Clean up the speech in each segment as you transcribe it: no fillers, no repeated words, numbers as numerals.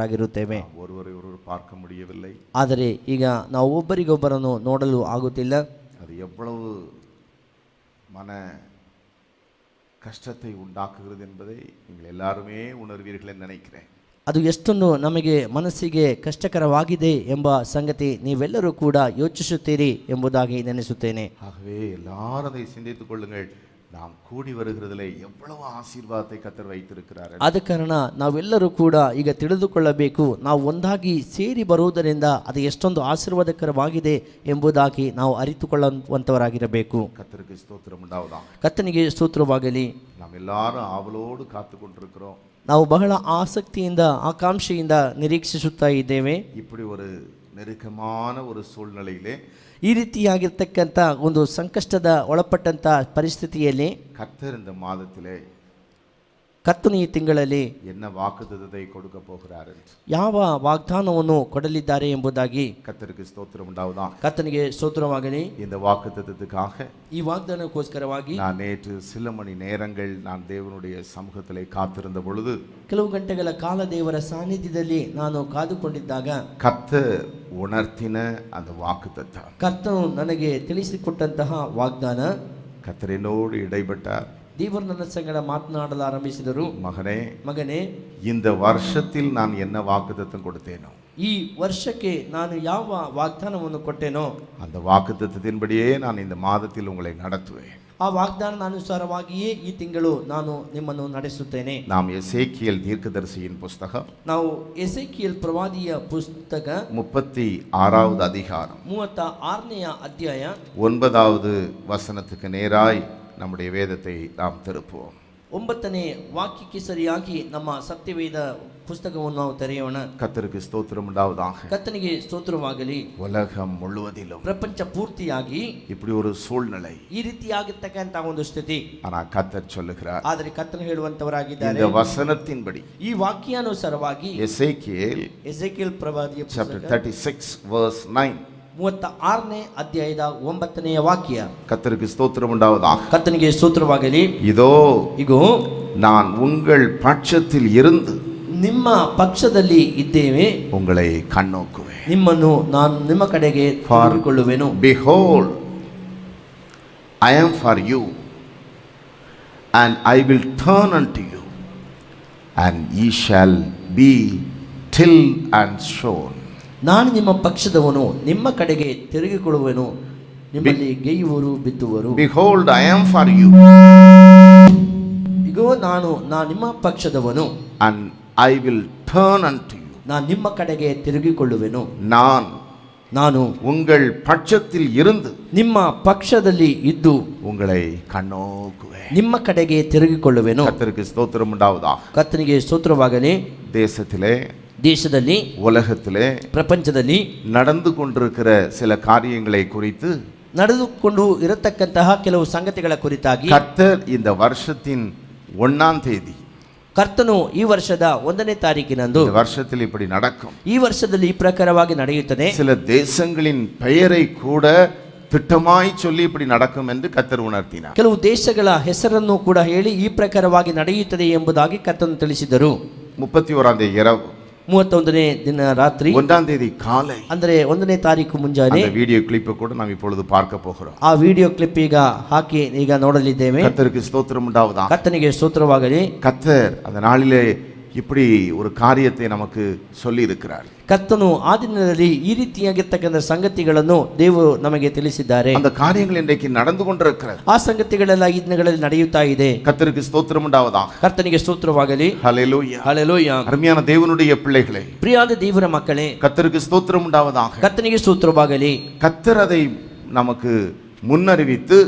ಮಾಡುವಂಥವರಾಗಿರುತ್ತೇವೆ. ஒருவரை பார்க்க முடியவில்லை. ಆದರೆ ಈಗ ನಾವು ಒಬ್ಬರಿಗೊಬ್ಬರನ್ನು ನೋಡಲು ಆಗುತ್ತಿಲ್ಲ. அது எவ்வளவு மன கஷ்டத்தை உண்டாக்குகிறது என்பதை நீங்கள் எல்லாருமே உணர்வீர்கள் என்று நினைக்கிறேன். ಅದು ಎಷ್ಟೊಂದು ನಮಗೆ ಮನಸ್ಸಿಗೆ ಕಷ್ಟಕರವಾಗಿದೆ ಎಂಬ ಸಂಗತಿ ನೀವೆಲ್ಲರೂ ಕೂಡ ಯೋಚಿಸುತ್ತೀರಿ ಎಂಬುದಾಗಿ ನೆನೆಸುತ್ತೇನೆ. ஆகவே எல்லாரும் அதை சிந்தித்துக் கொள்ளுங்கள். நாம் கூடி வருகிறதிலே எவ்வளவு ஆசீர்வாதத்தை கர்த்தர் வைத்திருக்கிறார். ಆದ ಕಾರಣ ನಾವೆಲ್ಲರೂ ಕೂಡ ಈಗ ತಿಳಿದುಕೊಳ್ಳಬೇಕು, ನಾವು ಒಂದಾಗಿ ಸೇರಿ ಬರುವುದರಿಂದ ಅದು ಎಷ್ಟೊಂದು ಆಶೀರ್ವಾದಕರವಾಗಿದೆ ಎಂಬುದಾಗಿ ನಾವು ಅರಿತುಕೊಳ್ಳುವಂತವರಾಗಿರಬೇಕು. கர்த்தருக்கு ஸ்தோத்திரம் உண்டாவதாக. ಕರ್ತನಿಗೆ ಸ್ತೋತ್ರವಾಗಲಿ. நாம் எல்லாரும் ஆவலோடு காத்து கொண்டிருக்கிறோம். ನಾವು ಬಹಳ ಆಸಕ್ತಿಯಿಂದ ಆಕಾಂಕ್ಷೆಯಿಂದ ನಿರೀಕ್ಷಿಸುತ್ತಾ ಇದ್ದೇವೆ. இப்படி ஒரு நெருக்கமான ஒரு சூழ்நிலையிலே, ಈ ರೀತಿಯಾಗಿರ್ತಕ್ಕಂಥ ಒಂದು ಸಂಕಷ್ಟದ ಒಳಪಟ್ಟಂಥ ಪರಿಸ್ಥಿತಿಯಲ್ಲಿ கர்த்தர் இந்த மாதத்திலே ಕರ್ತನು ಈ ತಿಂಗಳಲ್ಲಿ என்ன வாக்குத்தத்தத்தை கொடுக்க போகிறார் என்று ಯಾವ ವಾಗ್ದಾನವನ್ನು ಕೊಡಲಿದ್ದಾರೆ ಎಂಬುದಾಗಿ கர்த்தருக்கு ஸ்தோத்திரம் உண்டாவதாக. ಕರ್ತನಿಗೆ ಸ್ತೋತ್ರವಾಗಲಿ. இந்த வாக்குத்தத்தத்துக்காக ಈ ವಾಗ್ದಾನಕ್ಕೋಸ್ಕರವಾಗಿ நான் நேற்று சில மணி நேரங்கள் நான் தேவனுடைய சமூகத்திலே காத்திருந்த பொழுது, ಕೆಲವು ಗಂಟೆಗಳ ಕಾಲ ದೇವರ ಸಾನ್ನಿಧ್ಯದಲ್ಲಿ ನಾನು ಕಾದುಕೊಂಡಿದ್ದಾಗ கர்த்தர் உணர்த்தின அந்த வாக்குத்தத்தம், ಕರ್ತನು ನನಗೆ ತಿಳಿಸಿಕೊಟ್ಟಂತಹ ವಾಗ್ದಾನ, கர்த்தர் என்னோடு இடைப்பட்டார். ದೇವರು ನನ್ನ ಸಂಗಡ ಮಾತನಾಡಲು ಆರಂಭಿಸಿದರು. ಮಗನೇ, இந்த வருஷத்தில் நான் என்ன வாக்குத்தத்தம் கொடுத்தேனோ, ಈ ವರ್ಷಕ್ಕೆ ನಾನು ಯಾವ ವಾಗ್ದಾನವನ್ನು ಕೊಟ್ಟೇನೋ அந்த வாக்குத்தத்தத்தின்படியே நான் இந்த மாதத்தில் உங்களை நடத்துவேன். ಆ ವಾಗ್ದಾನದ ಅನುಸಾರವಾಗಿಯೇ ಈ ತಿಂಗಳು ನಾನು ನಿಮ್ಮನ್ನು ನಡೆಸುತ್ತೇನೆ. நாம் எசேக்கியேல் தீர்க்கதரிசியின் புஸ்தகம், ನಾವು ಎಸೇಕಿಯೇಲ್ ಪ್ರವಾದಿಯ ಪುಸ್ತಕ 36வது அதிகாரம் 36ನೇ ಅಧ್ಯಾಯ 9வது வசனத்துக்கு நேராய் நம்முடைய வேதத்தை நாம் திருப்புவோம். 9ನೇ ವಾಕ್ಯಕ್ಕೆ ಸರಿಯಾಗಿ ನಮ್ಮ ಸತ್ಯವೇದ ಪುಸ್ತಕವನ್ನು ನಾವು ತೆರೆಯೋಣ. கர்த்தருக்கு ஸ்தோத்திரம் உண்டாவதாக. ಕರ್ತನಿಗೆ ಸ್ತೋತ್ರವಾಗಲಿ. உலகம் முழுவதிலும் ಪ್ರಪಂಚ ಪೂರ್ತಿಯಾಗಿ இப்படி ஒரு சூழ்நிலை, ಈ ರೀತಿಯಾಗಿರ್ತಕ್ಕಂಥ ಒಂದು ಸ್ಥಿತಿ, ஆனா கர்த்தர் சொல்லுகிறார், ಆದರೆ ಕರ್ತನು ಹೇಳುವಂತವರಾಗಿದ್ದಾರೆ. இந்த வசனத்தின்படி ಈ ವಾಕ್ಯಾನುಸಾರವಾಗಿ எசேக்கியேல் ಎಸೇಕಿಯೇಲ್ ಪ್ರವಾದಿಯ chapter ಪುಸ್ತಕ 36 verse 9, 36ನೇ ಅಧ್ಯಾಯದ 9ನೇ ವಾಕ್ಯ. கர்த்தருக்கு ஸ்தோத்திரம் உண்டாவதாக. ಕರ್ತನಿಗೆ ಸ್ತೋತ್ರವಾಗಲಿ. இதோ ಇಗೋ, நான் உங்கள் பட்சத்தில் இருந்து ನಿಮ್ಮ ಪಕ್ಷದಲ್ಲಿ ಇದ್ದೇವೆ, உங்களை கண்ணோக்குவேன். ನಿಮ್ಮನ್ನು ನಾನು ನಿಮ್ಮ ಕಡೆಗೆ ತಿರುಗಿಕೊಳ್ಳುವೆನು. Behold, I am for you, and I will turn unto you, and ye shall be tilled and sown. ನಾನು ನಿಮ್ಮ ಪಕ್ಷದವನು, ನಿಮ್ಮ ಕಡೆಗೆ ತಿರುಗಿಕೊಳ್ಳುವೆನು, ನಿಮ್ಮಲ್ಲಿ ಗೇಯುವರು ಬಿತ್ತುವರು. Behold, I am for you, ಇಗೋ, ನಾನು ನಿಮ್ಮ ಪಕ್ಷದವನು, and I will turn unto you. ನಾನು ನಿಮ್ಮ ಕಡೆಗೆ ತಿರುಗಿಕೊಳ್ಳುವೆನು. நான் உங்கள் பட்சத்தில் இருந்து ನಿಮ್ಮ ಪಕ್ಷದಲ್ಲಿ ಇದ್ದು உங்களை கண்ணோக்குவேன். ನಿಮ್ಮ ಕಡೆಗೆ ತಿರುಗಿಕೊಳ್ಳುವೆನು. கர்த்தருக்கு ஸ்தோத்திரம் உண்டாவதாக. ಕರ್ತನಿಗೆ ಸ್ತೋತ್ರವಾಗಲಿ. தேசத்திலே, ದೇಶದಲ್ಲಿ, உலகத்திலே ಪ್ರಪಂಚದಲ್ಲಿ நடந்து கொண்டிருக்கிற சில காரியங்களை குறித்து, ನಡೆದುಕೊಂಡು ಇರತಕ್ಕಂತಹ ಕೆಲವು ಸಂಗತಿಗಳ ಕುರಿತಾಗಿ கர்த்தர் இந்த வருஷத்தின் 1ஆம் தேதி, ಕರ್ತನು ಈ ವರ್ಷದ 1ನೇ ತಾರೀಕಿನಂದು, இந்த வருஷத்தில் இப்படி நடக்கும், ಈ ವರ್ಷದಲ್ಲಿ ಈ ಪ್ರಕಾರವಾಗಿ ನಡೆಯುತ್ತದೆ. சில தேசங்களின் பெயரை கூட திட்டமாய் சொல்லி இப்படி நடக்கும் என்று கர்த்தர் உணர்த்தினார். ಕೆಲವು ದೇಶಗಳ ಹೆಸರನ್ನು ಕೂಡ ಹೇಳಿ ಈ ಪ್ರಕಾರವಾಗಿ ನಡೆಯುತ್ತದೆ ಎಂಬುದಾಗಿ ಕರ್ತನು ತಿಳಿಸಿದರು. 31ஆம் தேதி இரவு, 31ನೇ ದಿನ ರಾತ್ರಿ, 1ஆம் தேதி காலை, ಅಂದ್ರೆ 1ನೇ ತಾರೀಕು ಮುಂಜಾನೆ, அந்த வீடியோ கிளிப்பை கூட நாம் இப்பொழுது பார்க்க போகிறோம். ಆ ವಿಡಿಯೋ ಕ್ಲಿಪ್ ಈಗ ಹಾಕಿ ಈಗ ನೋಡಲಿದ್ದೇವೆ. கர்த்தருக்கு ஸ்தோத்திரம் உண்டாவதாக. ಕರ್ತನಿಗೆ ಸ್ತೋತ್ರವಾಗಲಿ. கர்த்தர் அந்த நாளிலே இப்படி ஒரு காரியத்தை நமக்கு சொல்லி இருக்கிறார். ಕರ್ತನು ಆ ದಿನದಲ್ಲಿ ಈ ರೀತಿಯಾಗಿರ್ತಕ್ಕಂಥ ಸಂಗತಿಗಳನ್ನು ದೇವರು ನಮಗೆ ತಿಳಿಸಿದ್ದಾರೆ. அந்த காரியங்கள் இன்றைக்கு நடந்து கொண்டிருக்கிறது. ಆ ಸಂಗತಿಗಳೆಲ್ಲ ಈ ದಿನಗಳಲ್ಲಿ ನಡೆಯುತ್ತಾ ಇದೆ. கர்த்தருக்கு ஸ்தோத்திரம் உண்டாவதாக. ಕರ್ತನಿಗೆ ಸ್ತೋತ್ರವಾಗಲಿ. ஹல்லேலூயா, ಹಲ್ಲೆಲೂಯಾ. அருமையான தேவனுடைய பிள்ளைகளே, ಪ್ರಿಯಾದ ದೇವರ ಮಕ್ಕಳೇ, கர்த்தருக்கு ஸ்தோத்திரம் உண்டாவதாக. ಕರ್ತನಿಗೆ ಸ್ತೋತ್ರವಾಗಲಿ. கர்த்தர் அதை நமக்கு முன்னறிவித்து,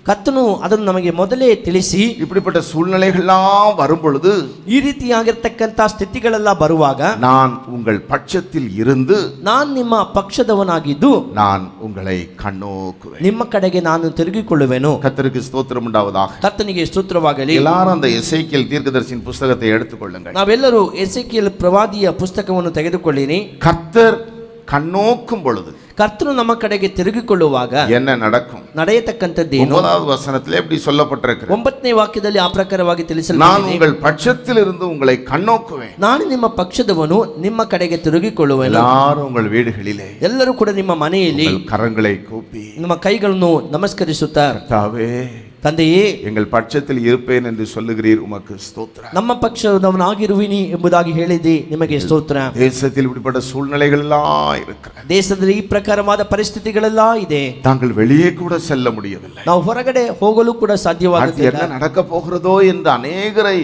ಕರ್ತನು ಅದನ್ನು ನಮಗೆ ಮೊದಲೇ ತಿಳಿಸಿ, இப்படிப்பட்ட சூழ்நிலைகள்லாம் வரும் பொழுது, ಈ ರೀತಿಯಾಗಿರ್ತಕ್ಕಂಥ ಸ್ಥಿತಿಗಳೆಲ್ಲ ಬರುವಾಗ, நான் உங்கள் பட்சத்தில் இருந்து ನಾನು ನಿಮ್ಮ ಪಕ್ಷದವನಾಗಿದ್ದು நான் உங்களை கண்ணோக்குவேன். ನಿಮ್ಮ ಕಡೆಗೆ ನಾನು ತಿರುಗಿಕೊಳ್ಳುವೆನು. கர்த்தருக்கு ஸ்தோத்திரம் உண்டாவதாக. ಕರ್ತನಿಗೆ ಸ್ತೋತ್ರವಾಗಲಿ. எல்லாரும் அந்த எசேக்கியேல் தீர்க்கதரிசியின் புஸ்தகத்தை எடுத்துக்கொள்ளுங்கள். ನಾವೆಲ್ಲರೂ ಎಸೇಕಿಯೇಲ್ ಪ್ರವಾದಿಯ ಪುಸ್ತಕವನ್ನು ತೆಗೆದುಕೊಳ್ಳಿರಿ. கர்த்தர் கண்ணோக்கும் பொழுது ಕರ್ತನು ನಮ್ಮ ಕಡೆಗೆ ತಿರುಗಿಕೊಳ್ಳುವಾಗ என்ன நடக்கும்? ನಡೆಯತಕ್ಕಂಥದ್ದೇನು? 9வது வசனத்திலே இப்படி சொல்லப்பட்டிருக்கிறது. 9ನೇ ವಾಕ್ಯದಲ್ಲಿ ಆ ಪ್ರಕಾರವಾಗಿ நான் ತಿಳಿಸಲಾಗಿದೆ. உங்கள் பட்சத்திலிருந்து உங்களை கண்ணோக்குவேன். ನಾನು ನಿಮ್ಮ ಪಕ್ಷದವನು, ನಿಮ್ಮ ಕಡೆಗೆ ತಿರುಗಿಕೊಳ್ಳುವೆನು. எல்லாரும் உங்கள் வீடுகளிலே ಎಲ್ಲರೂ ಕೂಡ ನಿಮ್ಮ ಮನೆಯಲ್ಲಿ உங்கள் கரங்களை கூப்பி ನಿಮ್ಮ ಕೈಗಳನ್ನು ನಮಸ್ಕರಿಸುತ್ತಾ, கர்த்தாவே ತಂದೆಯೇ எங்கள் பட்சத்தில் இருப்பேன் என்று சொல்லுகிறீர், உமக்கு ஸ்தோத்திரம். ನಮ್ಮ ಪಕ್ಷದವನಾಗಿರುವಿನಿ ಎಂಬುದಾಗಿ ಹೇಳಿದಿ, ನಿಮಗೆ ಸ್ತೋತ್ರ. தேசத்தில் இப்படிப்பட்ட சூழ்நிலைகள் எல்லாம் இருக்கிறது. ದೇಶದಲ್ಲಿ ಈ ಪ್ರಕಾರವಾದ ಪರಿಸ್ಥಿತಿಗಳೆಲ್ಲ ಇದೆ. தாங்கள் வெளியே கூட செல்ல முடியவில்லை. ನಾವು ಹೊರಗಡೆ ಹೋಗಲು ಕೂಡ அடுத்து ಸಾಧ್ಯವಾಗುತ್ತಿಲ್ಲ. என்ன நடக்க போகிறதோ என்று அநேகரை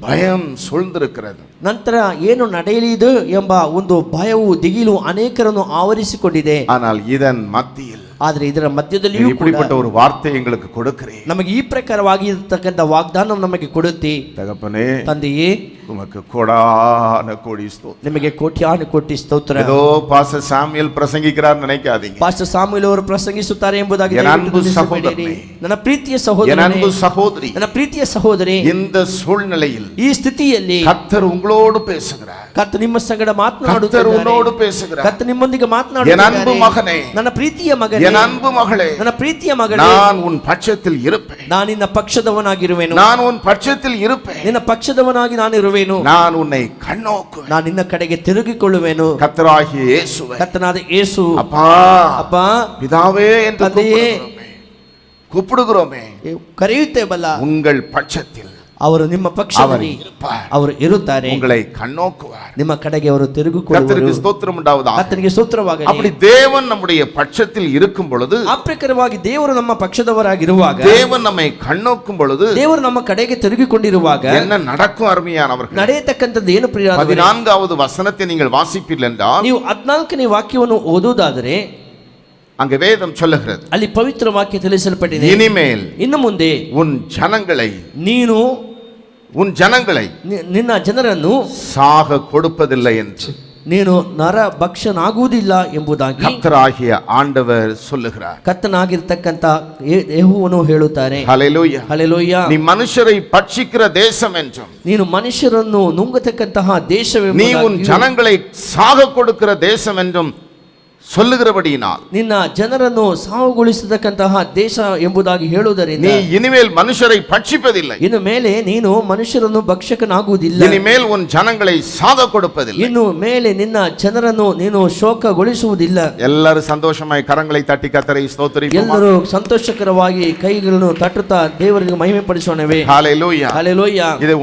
பயம் சூழ்ந்திருக்கிறது. ನಂತರ ಏನು ನಡೆಯಲಿದು ಎಂಬ ಒಂದು ಭಯವು, ದಿಗಿಲು ಅನೇಕರನ್ನು ಆವರಿಸಿಕೊಂಡಿದೆ. ஆனால் இதன் மத்தியில் ಆದ್ರೆ ಇದರ ಮಧ್ಯದಲ್ಲಿಯೂ ಕೂಡ இப்படிப்பட்ட ஒரு வார்த்தை எங்களுக்கு கொடுக்கிறேன். ನಮಗೆ ಈ ಪ್ರಕಾರವಾಗಿ ಇರತಕ್ಕಂಥ ವಾಗ್ದಾನ ನಮಗೆ ಕೊಡುತ್ತಿ. தகப்பனே, ತಂದೆಯೇ, உமக்கு கோடான கோடி ஸ்தோத்திரம். ನಿಮಗೆ ಕೋಟ್ಯಾನು ಕೋಟಿ ಸ್ತೋತ್ರ. ஏதோ பாஸ்டர் சாமுவேல் பிரசங்கிக்கிறார் நினைக்காதீங்க. ಪಾಸ್ಟರ್ ಸಾಮುವೇಲ್ ಅವರು ಪ್ರಸಂಗಿಸುತ್ತಾರೆ ಎಂಬುದಾಗಿ என் அன்பு ದಯವಿಟ್ಟು சகோதரனே, ನನ್ನ ಪ್ರೀತಿಯ என் ಸಹೋದರನೇ, அன்பு சகோதரி, ನನ್ನ ಪ್ರೀತಿಯ ಸಹೋದರಿ, இந்த சூழ்நிலையில் ಈ ಸ್ಥಿತಿಯಲ್ಲಿ கர்த்தர் உங்களோடு பேசுகிறார். ಕರ್ತನು ನಿಮ್ಮ ಸಂಗಡ கர்த்தர் ಮಾತನಾಡುತ್ತಿದ್ದಾರೆ. உன்னோடு பேசுகிறார். ಕರ್ತನು ನಿಮ್ಮೊಂದಿಗೆ என் அன்பு ಮಾತನಾಡುತ್ತಿದ್ದಾರೆ. மகனே, ನನ್ನ ಪ್ರೀತಿಯ ಮಗನೇ, என் அன்பு மகளே, ನನ್ನ ಪ್ರೀತಿಯ ಮಗಳೇ, நான் உன் பட்சத்தில் இருப்பேன். ನಾನು ನಿನ್ನ ಪಕ್ಷದವನಾಗಿರುವೆನು. நான் உன் பட்சத்தில் இருப்பேன். ನಿನ್ನ ಪಕ್ಷದವನಾಗಿ ನಾನು ಇರುವೆನು. நான் உன்னை கண்ணோக்குவேன். ನಾನು ನಿನ್ನ ಕಡೆಗೆ ತಿರುಗಿಕೊಳ್ಳುವೆನು. கர்த்தராகிய இயேசுவை ಕರ್ತನಾದ ಯೇಸು, அப்பா, ಅಪ್ಪ, பிதாவே என்று ತಂದೆಯೇ, கூப்பிடுகிறோமே. ಕರೆಯುತ್ತೇವಲ್ಲ, உங்கள் பட்சத்தில் ಅವರು ನಿಮ್ಮ அவர் ಪಕ್ಷದಲ್ಲಿ இருப்பார். ಅವರು ಇರುತ್ತಾರೆ. உங்களை கண்ணோக்குவார். ನಿಮ್ಮ ಕಡೆಗೆ ಅವರು ತಿರುಗಿಕೊಳ್ಳುವರು. கர்த்தருக்கு ஸ்தோத்திரம் உண்டாவதாக. ಆತನಿಗೆ ಸ್ತೋತ್ರವಾಗಲಿ. அப்படி தேவன் நம்முடைய பட்சத்தில் இருக்கும் பொழுது, ಆ ಪ್ರಕಾರವಾಗಿ ದೇವರು ನಮ್ಮ ಪಕ್ಷದವರಾಗಿರುವಾಗ, தேவன் நம்மை கண்ணோக்கும் பொழுது ದೇವರು ನಮ್ಮ ಕಡೆಗೆ ತಿರುಗಿಕೊಂಡಿರುವಾಗ என்ன நடக்கும்? அருமையானவர்கள், ನಡೆಯತಕ್ಕಂಥದ್ದು ಏನು ಪ್ರಿಯರಾದವರೇ? 14வது வசனத்தை நீங்கள் வாசிப்பீர்கள் என்றால், ನೀವು 14ನೇ ವಾಕ್ಯವನ್ನು ಓದುವುದಾದರೆ அங்கே வேதம் சொல்லுகிறது, ಅಲ್ಲಿ ಪವಿತ್ರ ವಾಕ್ಯ ತಿಳಿಸಲ್ಪಟ್ಟಿದೆ. இனிமேல் ಇನ್ನು ಮುಂದೆ உன் ஜனங்களை ನಿನ್ನ ಜನರನ್ನು சாக கொடுப்பதில்லை என்று ನೀನು ನರ ಭಕ್ಷನಾಗುವುದಿಲ್ಲ ಎಂಬುದಾಗಿ கர்த்தராகிய ஆண்டவர் சொல்லுகிறார். ಕರ್ತನಾಗಿರ್ತಕ್ಕಂಥ ಯೆಹೋವನು ಹೇಳುತ್ತಾರೆ. ஹல்லேலூயா. ಹಲ್ಲೆಲೂಯಾ. நீ மனுஷரை பட்சிக்கிற தேசம் என்றும், ನೀನು ಮನುಷ್ಯರನ್ನು ನುಂಗತಕ್ಕಂತಹ நீ உன் ದೇಶವೆಂಬುದಾಗಿಯೂ, ஜனங்களை சாக கொடுக்கிற தேசம் என்றும் சொல்லுகிறபடியினால், ನಿನ್ನ ಜನರನ್ನು ಸಾವುಗೊಳಿಸತಕ್ಕಂತಹ ದೇಶ ಎಂಬುದಾಗಿ ಹೇಳುವುದರಿಂದ, நீ இனிமேல் மனுஷரை பட்சிப்பதில்லை. ಇನ್ನು ಮೇಲೆ ನೀನು ಮನುಷ್ಯರನ್ನು ಭಕ್ಷಕನಾಗುವುದಿಲ್ಲ. இனிமேல் உன் ஜனங்களை சாக கொடுப்பதில்லை. ಇನ್ನು ಮೇಲೆ ನಿನ್ನ ಜನರನ್ನು ನೀನು ಶೋಕಗೊಳಿಸುವುದಿಲ್ಲ. எல்லாரும் சந்தோஷமாய் கரங்களை தட்டி கர்த்தரை ஸ்தோத்திரிப்போம். ಎಲ್ಲರೂ ಸಂತೋಷಕರವಾಗಿ ಕೈಗಳನ್ನು ತಟ್ಟುತ್ತಾ ದೇವರಿಗೆ ಮಹಿಮೆ ಪಡಿಸೋಣವೇ. ஹல்லேலூயா. ಹಲ್ಲೆಲೂಯಾ. இது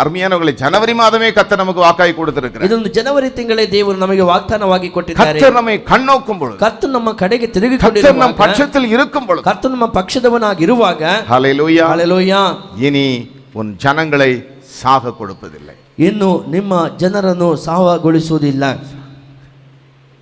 அருமையானவர்களை, ஜனவரி மாதமே கர்த்தர் நமக்கு வாக்காய் கொடுத்திருக்கிறார். ಇದೊಂದು ಜನವರಿ ತಿಂಗಳೇ ದೇವರು ನಮಗೆ ವಾಗ್ದಾನವಾಗಿ ಕೊಟ್ಟಿದ್ದಾರೆ. கர்த்தர் நம்மை கண்ணோக்கும் பொழுது, ಕರ್ತನು ನಮ್ಮ ಕಡೆಗೆ கர்த்தர் நம் ತಿರುಗಿಕೊಂಡಿರುವಾಗ, பட்சத்தில் இருக்கும் பொழுது, ಕರ್ತನು ನಮ್ಮ ಪಕ್ಷದವನಾಗಿರುವಾಗ, ஹல்லேலூயா, ಹಲ್ಲೆಲೂಯಾ, இனி உன் ஜனங்களை சாக கொடுப்பதில்லை. ಇನ್ನು ನಿಮ್ಮ ಜನರನ್ನು ಸಾವಗೊಳಿಸುವುದಿಲ್ಲ.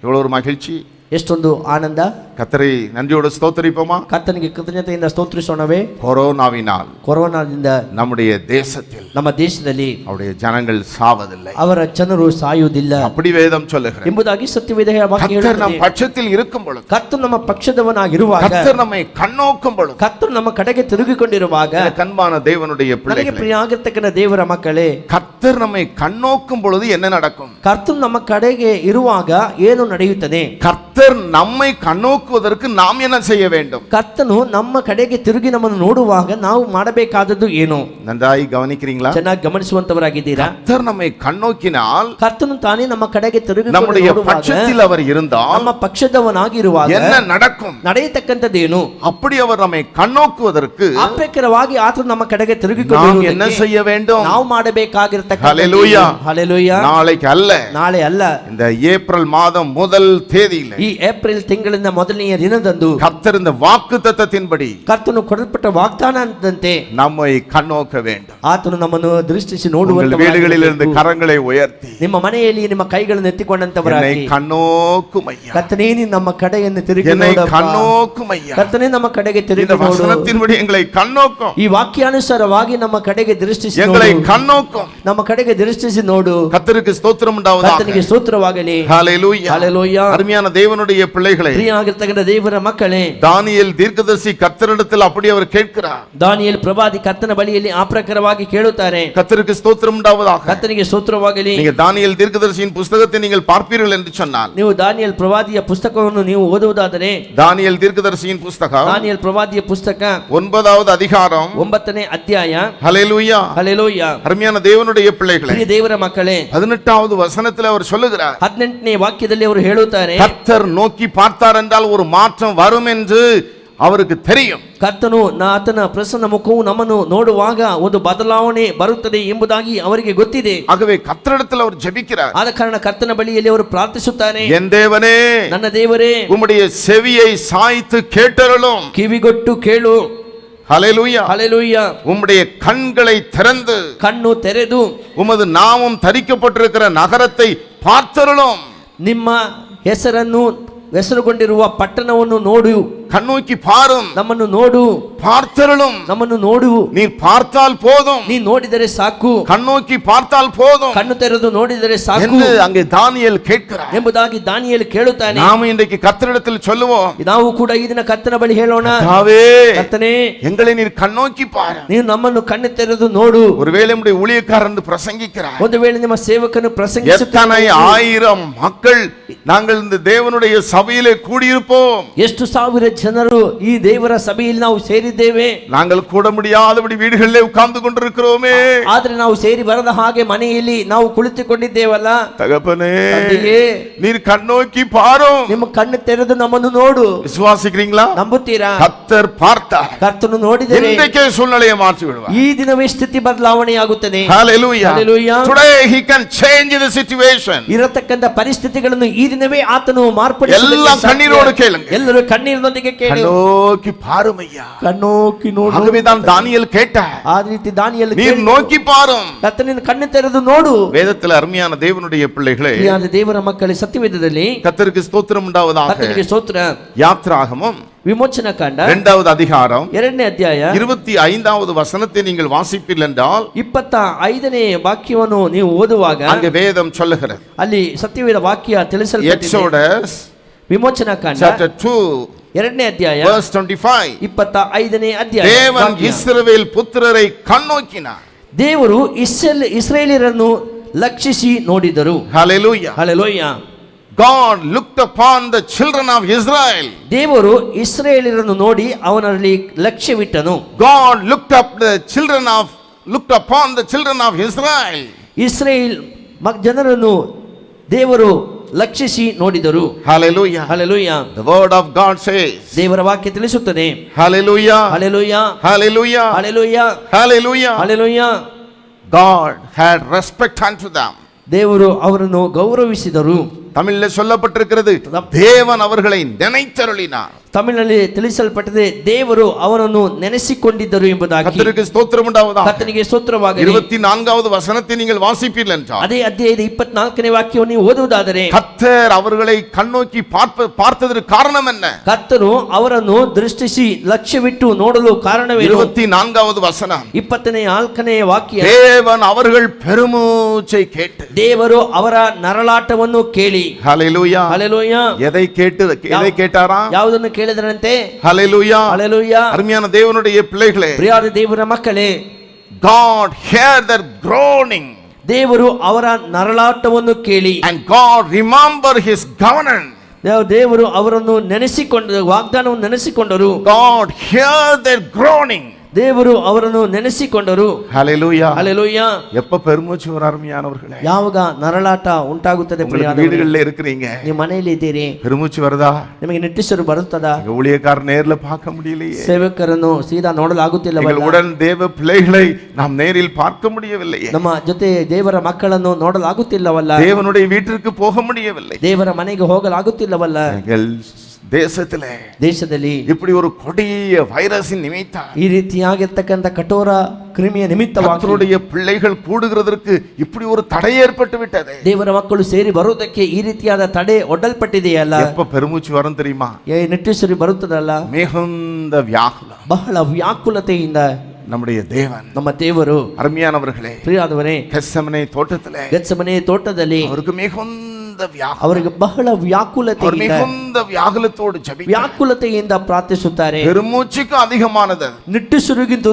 எவ்வளவு ஒரு மகிழ்ச்சி, ಎಷ್ಟೊಂದು ಆನಂದ. கர்த்தரை நன்றியோடு ஸ்தோத்திரிப்போமா? ಕರ್ತನಿಗೆ ಕೃತಜ್ಞತೆಯಿಂದ ಸ್ತೋತ್ರಿಸೋಣವೇ. கொரோனாவினால் ಕೊರೋನಾದಿಂದ நம்முடைய தேசத்தில் ನಮ್ಮ ದೇಶದಲ್ಲಿ அவருடைய ஜனங்கள் சாவதில்லை. ಅವರ ಜನರು ಸಾಯುವುದಿಲ್ಲ அப்படி வேதம் சொல்லுகிறது. ಎಂಬುದಾಗಿ ಸತ್ಯವೇದ ವಾಕ್ಯ கர்த்தர் நம் ಹೇಳುತ್ತದೆ. பட்சத்தில் இருக்கும் பொழுது, ಕರ್ತನು ನಮ್ಮ ಪಕ್ಷದವನಾಗಿರುವಾಗ, கர்த்தர் நம்மை கண்ணோக்கும் பொழுது, ಕರ್ತನು ನಮ್ಮ ಕಡೆಗೆ ತಿರುಗಿಕೊಂಡಿರುವಾಗ, எனக்கு அன்பான தேவனுடைய ನನಗೆ பிள்ளைகளே, ಪ್ರಿಯ ಆಗಿರ್ತಕ್ಕಂಥ ದೇವರ ಮಕ್ಕಳೇ, கர்த்தர் நம்மை கண்ணோக்கும் பொழுது என்ன நடக்கும்? ಕರ್ತನು ನಮ್ಮ ಕಡೆಗೆ ಇರುವಾಗ ಏನು ನಡೆಯುತ್ತದೆ? கர்த்தர் நம்மை கண்ணோக்குவதற்கு நாம் என்ன செய்ய வேண்டும்? ಕರ್ತನು ನಮ್ಮ ಕಡೆಗೆ ತಿರುಗಿ ನಮ್ಮನ್ನು ನೋಡುವಾಗ ನಾವು ಮಾಡಬೇಕಾದದ್ದು ಏನು? நன்றாய் கவனிக்கிறீங்களா? ಚೆನ್ನಾಗಿ ಗಮನಿಸುವಂತವರಾಗಿದ್ದೀರಾ? கர்த்தர் நம்மை கண்ணோக்கினால், ಕರ್ತನು ತಾನೇ ನಮ್ಮ ಕಡೆಗೆ ತಿರುಗಿ நம்முடைய பட்சத்தில் அவர் இருந்தால் ನಮ್ಮ ಪಕ್ಷದವನಾಗಿರುವಾಗ என்ன நடக்கும்? ನಡೆಯತಕ್ಕಂಥದ್ದೇನು? அப்படி அவர் நம்மை கண்ணோக்குவதற்கு ಆ ಪ್ರಕಾರವಾಗಿ ಆತನು ನಮ್ಮ ಕಡೆಗೆ நாம் ತಿರುಗಿಕೊಂಡು என்ன செய்ய வேண்டும்? ನಾವು ಮಾಡಬೇಕಾಗಿರತಕ್ಕಂಥ ஹல்லேலூயா. ಹಲ್ಲೆಲೂಯಾ. நாளைக்கு அல்ல, ನಾಳೆ ಅಲ್ಲ, இந்த ஏப்ரல் மாதம் முதல் தேதியில ಈ ಏಪ್ರಿಲ್ ತಿಂಗಳಿನ ಮೊದಲನೆಯ ದಿನದಂದು கர்த்தர் இந்த வாக்குத்தத்தத்தின்படி ಕರ್ತನು ಕೊಡಲ್ಪಟ್ಟ ವಾಗ್ದಾನದಂತೆ நம்மை கண்ணோக்க வேண்டும். ಆತನು ನಮ್ಮನ್ನು ದೃಷ್ಟಿಸಿ உங்கள் ನೋಡುವಂತ வீடுகளில் இருந்து கரங்களை உயர்த்தி, ನಿಮ್ಮ ಮನೆಯಲ್ಲಿ ನಿಮ್ಮ ಕೈಗಳನ್ನು என்னை ಎತ್ತಿಕೊಂಡಂತವರಾಗಿ, கண்ணோக்கும் ஐயா, ಕರ್ತನೇ ನೀನು ನಮ್ಮ ಕಡೆಯನ್ನು ತಿರುಗಿ என்னை ನೋಡಪ್ಪ. கண்ணோக்கும் ஐயா, ಕರ್ತನೇ ನಮ್ಮ ಕಡೆಗೆ இந்த ತಿರುಗಿ ನೋಡು. வசனத்தின்படி எங்களை கண்ணோக்கும், ಈ ವಾಕ್ಯಾನುಸಾರವಾಗಿ ನಮ್ಮ ಕಡೆಗೆ ದೃಷ್ಟಿಸಿ எங்களை ನೋಡು. கண்ணோக்கும். ನಮ್ಮ ಕಡೆಗೆ ದೃಷ್ಟಿಸಿ ನೋಡು. கர்த்தருக்கு ஸ்தோத்திரம் உண்டாவதாக. ಕರ್ತನಿಗೆ ಸ್ತೋತ್ರವಾಗಲಿ. ஹல்லேலூயா. ಹಲ್ಲೆಲೂಯಾ. அருமையான தேவனுடைய தேவனுடைய பிள்ளைகளே, ಪ್ರಿಯವಾಗಿರ್ತಕ್ಕಂಥ ದೇವರ ಮಕ್ಕಳೇ, தானியேல் தீர்க்கதரிசி கர்த்தரிடத்தில் அப்படி அவர் கேட்கிறார். ದಾನಿಯೇಲ್ ಪ್ರವಾದಿ ಕರ್ತನ ಬಳಿಯಲ್ಲಿ ಆ ಪ್ರಕಾರವಾಗಿ ಕೇಳುತ್ತಾರೆ. கர்த்தருக்கு ஸ்தோத்திரம் உண்டாவதாக. ಕರ್ತನಿಗೆ ಸ್ತೋತ್ರವಾಗಲಿ. நீங்க தானியேல் தீர்க்கதரிசியின் புத்தகத்தை நீங்கள் பார்ப்பீர்கள் என்று சொன்னால், ನೀವು ದಾನಿಯೇಲ್ ಪ್ರವಾದಿಯ ಪುಸ್ತಕವನ್ನು ನೀವು ಓದುವುದಾದರೆ, தானியேல் தீர்க்கதரிசியின் புத்தகம் ದಾನಿಯೇಲ್ ಪ್ರವಾದಿಯ ಪುಸ್ತಕ 9வது அதிகாரம் 9ನೇ ಅಧ್ಯಾಯ. ஹல்லேலூயா, ಹಲ್ಲೆಲೂಯಾ. அருமையான தேவனுடைய பிள்ளைகளே, ಪ್ರಿಯ ದೇವರ ಮಕ್ಕಳೇ, 18வது வசனத்தில் அவர் சொல்லுகிறார், 18ನೇ ವಾಕ್ಯದಲ್ಲಿ ಅವರು ಹೇಳುತ್ತಾರೆ, கர்த்தர் நோக்கி பார்த்தார் என்றால் ஒரு மாற்றம் வரும் என்று அவருக்கு தெரியும். ಕರ್ತನು ಆತನ ಪ್ರಸನ್ನ ಮುಖವು ನಮ್ಮನ್ನು ನೋಡುವಾಗ ಒಂದು ಬದಲಾವಣೆ ಬರುತ್ತದೆ ಎಂಬುದಾಗಿ ಅವರಿಗೆ ಗೊತ್ತಿದೆ. ஆகவே கர்த்தரிடத்தில் அவர் ஜெபிக்கிறார். ಆದ ಕಾರಣ ಕರ್ತನ ಬಳಿಯಲ್ಲಿ ಅವರು ಪ್ರಾರ್ಥಿಸುತ್ತಾರೆ, என் தேவனே, ನನ್ನ ದೇವರೇ, உம்முடைய செவியை சாய்த்து கேட்டருளும். ಕಿವಿಗೊಟ್ಟು ಕೇಳು. ஹல்லேலூயா. ಹಲ್ಲೆಲೂಯಾ. உம்முடைய கண்களை திறந்து ಕಣ್ಣು ತೆರೆದು உமது நாமம் தரிக்கப்பட்டிருக்கிற நகரத்தை பார்த்தருளும். ನಿಮ್ಮ ಹೆಸರುಗೊಂಡಿರುವ ಪಟ್ಟಣವನ್ನು ನೋಡು. கண்ணோக்கி பாரும். ನಮ್ಮನ್ನು ನೋಡು. பார்த்தருளும். ನಮ್ಮನ್ನು ನೋಡು. நீ பார்த்தால் போதும். ನೀ ನೋಡಿದರೆ ಸಾಕು. கண்ணோக்கி பார்த்தால் போதும் ಕಣ್ಣು ತೆರೆದು ನೋಡಿದರೆ ಸಾಕು என்று அங்கே தானியேல் கேட்கிறார். ಎಂಬುದಾಗಿ ದಾನಿಯೇಲ್ ಕೇಳುತ್ತಾನೆ. நாம இன்றைக்கு கர்த்தரிடத்தில் சொல்லுவோம், ನಾವು ಕೂಡ ಈ ದಿನ ಕರ್ತನ ಬಳಿ ಹೇಳೋಣ, கர்த்தாவே, ಕರ್ತನೇ, எங்களை நீர் கண்ணோக்கி பாரு. ನೀನು ನಮ್ಮನ್ನು ಕಣ್ಣು ತೆರೆದು ನೋಡು. ஒருவேளை நம்முடைய ஊழியக்காரன் பிரசங்கிக்கிறார், ಒಂದು ವೇಳೆ ನಿಮ್ಮ ಸೇವಕನು எத்தனை ஆயிரம் மக்கள் நாங்கள் இந்த தேவனுடைய சபையிலே கூடியிருப்போம், ಎಷ್ಟು ಸಾವಿರ ಜನರು ಈ ದೇವರ ಸಭೆಯಲ್ಲಿ ನಾವು ಸೇರಿದ್ದೇವೆ, நாங்கள் கூட முடியாதபடி வீடுகளிலே உட்கார்ந்து கொண்டிருக்கிறோமே, ಆದ್ರೆ ನಾವು ಸೇರಿ ಬರದ ಹಾಗೆ ಮನೆಯಲ್ಲಿ ನಾವು ಕುಳಿತುಕೊಂಡಿದ್ದೇವಲ್ಲ. தகப்பனே, ತಂದೆಯೇ, நீர் கண்ணோக்கி பாரும். ನಿಮ್ಮ ಕಣ್ಣು ತೆರೆದು ನಮ್ಮನ್ನು ನೋಡು. விசுவாசிக்கிறீங்களா? ನಂಬುತ್ತೀರಾ? கர்த்தர் பார்த்தார். ಕರ್ತನು ನೋಡಿದರೆ இன்றைக்கே சூழ்நிலையை மாற்றி விடுவார். ಈ ದಿನವೇ ಸ್ಥಿತಿ ಬದಲಾವಣೆಯಾಗುತ್ತದೆ. Hallelujah. Hallelujah. Today he can change the situation. ಇರತಕ್ಕಂತ ಪರಿಸ್ಥಿತಿಗಳನ್ನು ಈ ದಿನವೇ ಆತನು எல்லாம் கண்ணீரோடு கேளுங்க. ಎಲ್ಲರೂ ಕಣ್ಣೀರಿನೊಂದಿಗೆ ಕೇಳಿ, கண்ணோக்கி பாரும் ஐயா. ಕಣ್ಣೋಕಿ ನೋಡು. ஆகவே தான் தானியேல் கேட்டார், ಆ ರೀತಿ ದಾನಿಯೇಲ್ நீர் நோக்கி பாரும். ಕರ್ತನಿನ ಕಣ್ಣು ತೆರೆದು ನೋಡು. வேதத்தில் அருமையான தேவனுடைய பிள்ளைகளே, ಪ್ರಿಯಾದ ದೇವರ ಮಕ್ಕಳೇ, ಸತ್ಯವೇದದಲ್ಲಿ கர்த்தருக்கு ஸ்தோத்திரம் உண்டாவதாக. ಕರ್ತನಿಗೆ ಸ್ತೋತ್ರ. யாத்ராகமம் ವಿಮೋಚನಾ ಕಾಂಡ 2வது அதிகாரம் 2ನೇ ಅಧ್ಯಾಯ 25வது வசனத்தை நீங்கள் வாசிப்பீர்கள் என்றால், 25ನೇ ವಾಕ್ಯವನ್ನು ನೀವು ಓದುವಾಗ அங்கே வேதம் சொல்லுகிறது, ಅಲ್ಲಿ ಸತ್ಯವೇದ ವಾಕ್ಯ ತಿಳಿಸಲ್ಪಟ್ಟಿದೆ. எக்ஸோடஸ் ವಿಮೋಚನಾ ಕಾಂಡ chapter 2 2ನೇ ಅಧ್ಯಾಯ verse 25, 25ನೇ ಅಧ್ಯಾಯ. தேவன் இஸ்ரவேல் புத்திரரை கண்ணோக்கினார். ದೇವರು ಇಸ್ರೇಲಿಯರನ್ನು ಲಕ್ಷಿಸಿ ನೋಡಿದರು. Hallelujah. Hallelujah. God looked upon the children of Israel. ದೇವರು ಇಸ್ರೇಲಿಯರನ್ನು ನೋಡಿ ಅವನಲ್ಲಿ ಲಕ್ಷ್ಯವಿಟ್ಟನು. God looked upon the children of Israel. Israel ಜನರನ್ನು ದೇವರು ಲಕ್ಷಿಸಿ ನೋಡಿದರು. Hallelujah. Hallelujah. The word of God says, ದೇವರ ವಾಕ್ಯ ತಿಳಿಸುತ್ತದೆ. Hallelujah. Hallelujah. Hallelujah. Hallelujah. Hallelujah. Hallelujah. God had respect unto them. ದೇವರು ಅವರನ್ನು ಗೌರವಿಸಿದರು. தமிழ்ல சொல்லப்பட்டிருக்கிறது, தேவன் அவர்களை நினைத்தருளினார். ತಮಿಳಿನಲ್ಲಿ ತಿಳಿಸಲ್ಪಟ್ಟಿದೆ, ದೇವರು ಅವರನ್ನು ನೆನೆಸಿಕೊಂಡಿದ್ದರು ಎಂಬುದಾಗಿ. கர்த்தருக்கு ஸ்தோத்திரம் உண்டாவதாக. ಕರ್ತನಿಗೆ ಸ್ತೋತ್ರವಾಗಲಿ. 24வது வசனத்தை நீங்கள் வாசிப்பீர்கள் என்றால், ಅದೇ ಅಧ್ಯಾಯದ 24ನೇ ವಾಕ್ಯವನ್ನು ನೀವು ಓದುವುದಾದರೆ, கர்த்தர் அவர்களை கண்ணோக்கி பார்த்ததற்கு காரணம் என்ன? ಕರ್ತನು ಅವರನ್ನು ದೃಷ್ಟಿಸಿ ಲಕ್ಷ್ಯವಿಟ್ಟು ನೋಡಲು ಕಾರಣವೇನು? 24வது வசனம், 24ನೇ ವಾಕ್ಯ, தேவன் அவர்கள் பெருமூச்சை கேட்டு. ದೇವರು ಅವರ ನರಳಾಟವನ್ನು ಕೇಳಿ. ஹல்லேலூயா. ಹಲ್ಲೆಲೂಯಾ. எதை கேட்டாரா? ಯಾವುದನ್ನು ಕೇಳಿದರಂತೆ? ஹல்லேலூயா. ಹಲ್ಲೆಲೂಯಾ. அருமையான தேவனுடைய பிள்ளைகளே, ಪ್ರಿಯಾದ ದೇವರ ಮಕ್ಕಳೇ, God heard their groaning. ದೇವರು ಅವರ ನರಳಾಟವನ್ನು ಕೇಳಿ. And God remember his covenant. ದೇವರು ಅವರನ್ನು ನೆನೆಸಿಕೊಂಡರು, ವಾಗ್ದಾನವನ್ನು ನೆನೆಸಿಕೊಂಡರು. God heard their groaning. ದೇವರು ಅವರನ್ನು ನೆನೆಸಿಕೊಂಡರು. ஹல்லேலூயா. ಹಲ್ಲೆಲೂಯಾ. எப்ப பெருமூச்சு வர அருமையானவர்களே? ಯಾವಾಗ ನರಳಾಟ ಉಂಟಾಗುತ್ತದೆ? வீடுகளில் இருக்கிறீங்க, ನೀವು ಮನೆಯಲ್ಲಿ ಇದ್ದೀರಿ, பெருமூச்சு வருதா? ನಿಮಗೆ ನಿಟ್ಟುಸಿರು ಬರುತ್ತದಾ? ஊழியக்காரர் நேர்ல பார்க்க முடியலையே, ಸೇವಕರನ್ನು ಸೀದಾ ನೋಡಲು ಆಗುತ್ತಿಲ್ಲವಲ್ಲ, உடன் தேவ பிள்ளைகளை நாம் நேரில் பார்க்க முடியவில்லையே, ನಮ್ಮ ಜೊತೆ ದೇವರ ಮಕ್ಕಳನ್ನು ನೋಡಲು ಆಗುತ್ತಿಲ್ಲವಲ್ಲ, தேவனுடைய வீட்டிற்கு போக முடியவில்லை, ದೇವರ ಮನೆಗೆ ಹೋಗಲು ಆಗುತ್ತಿಲ್ಲವಲ್ಲ. ದೇಶದಲ್ಲಿ இப்படி ஒரு கொடிய வைரஸின் நிமித்தம், ಈ ರೀತಿಯಾಗಿರ್ತಕ್ಕಂಥ ಕಠೋರ ಕ್ರಿಮಿಯ ನಿಮಿತ್ತವಾಗಿ பிள்ளைகள் கூடுகிறதற்கு இப்படி ஒரு தடை ஏற்பட்டு விட்டது. ದೇವರ ಮಕ್ಕಳು ಸೇರಿ ಬರುವುದಕ್ಕೆ ಈ ರೀತಿಯಾದ ತಡೆ ಒಡ್ಡಲ್ಪಟ್ಟಿದೆಯಲ್ಲ. எப்ப பெருமூச்சு வரும் தெரியுமா? ನಿಟ್ಟುಸಿರು ಬರುತ್ತದಲ್ಲ, மிகுந்த வியாகுலம், ಬಹಳ ವ್ಯಾಕುಲತೆಯಿಂದ நம்முடைய தேவன், ನಮ್ಮ ದೇವರು. அருமையானவர்களே, ಪ್ರಿಯಾದವರೇ, கெத்செமனே தோட்டத்திலே, ಗೆತ್ಸೆಮನೆ ತೋಟದಲ್ಲಿ அவருக்கு மிகுந்த ವ್ಯಾಕುಲ, ಅವರಿಗೆ ಬಹಳ ವ್ಯಾಕುಲತೆ ಅವರು ಇದೆ. மிகுந்த வியாகுலத்தோடு ஜெபிக்கிறார். ವ್ಯಾಕುಲತೆಯಿಂದ ಪ್ರಾರ್ಥಿಸುತ್ತಾರೆ. பெருமூச்சுக்கு அதிகமானது. ನಿಟ್ಟುಸಿರುಗಿಂತ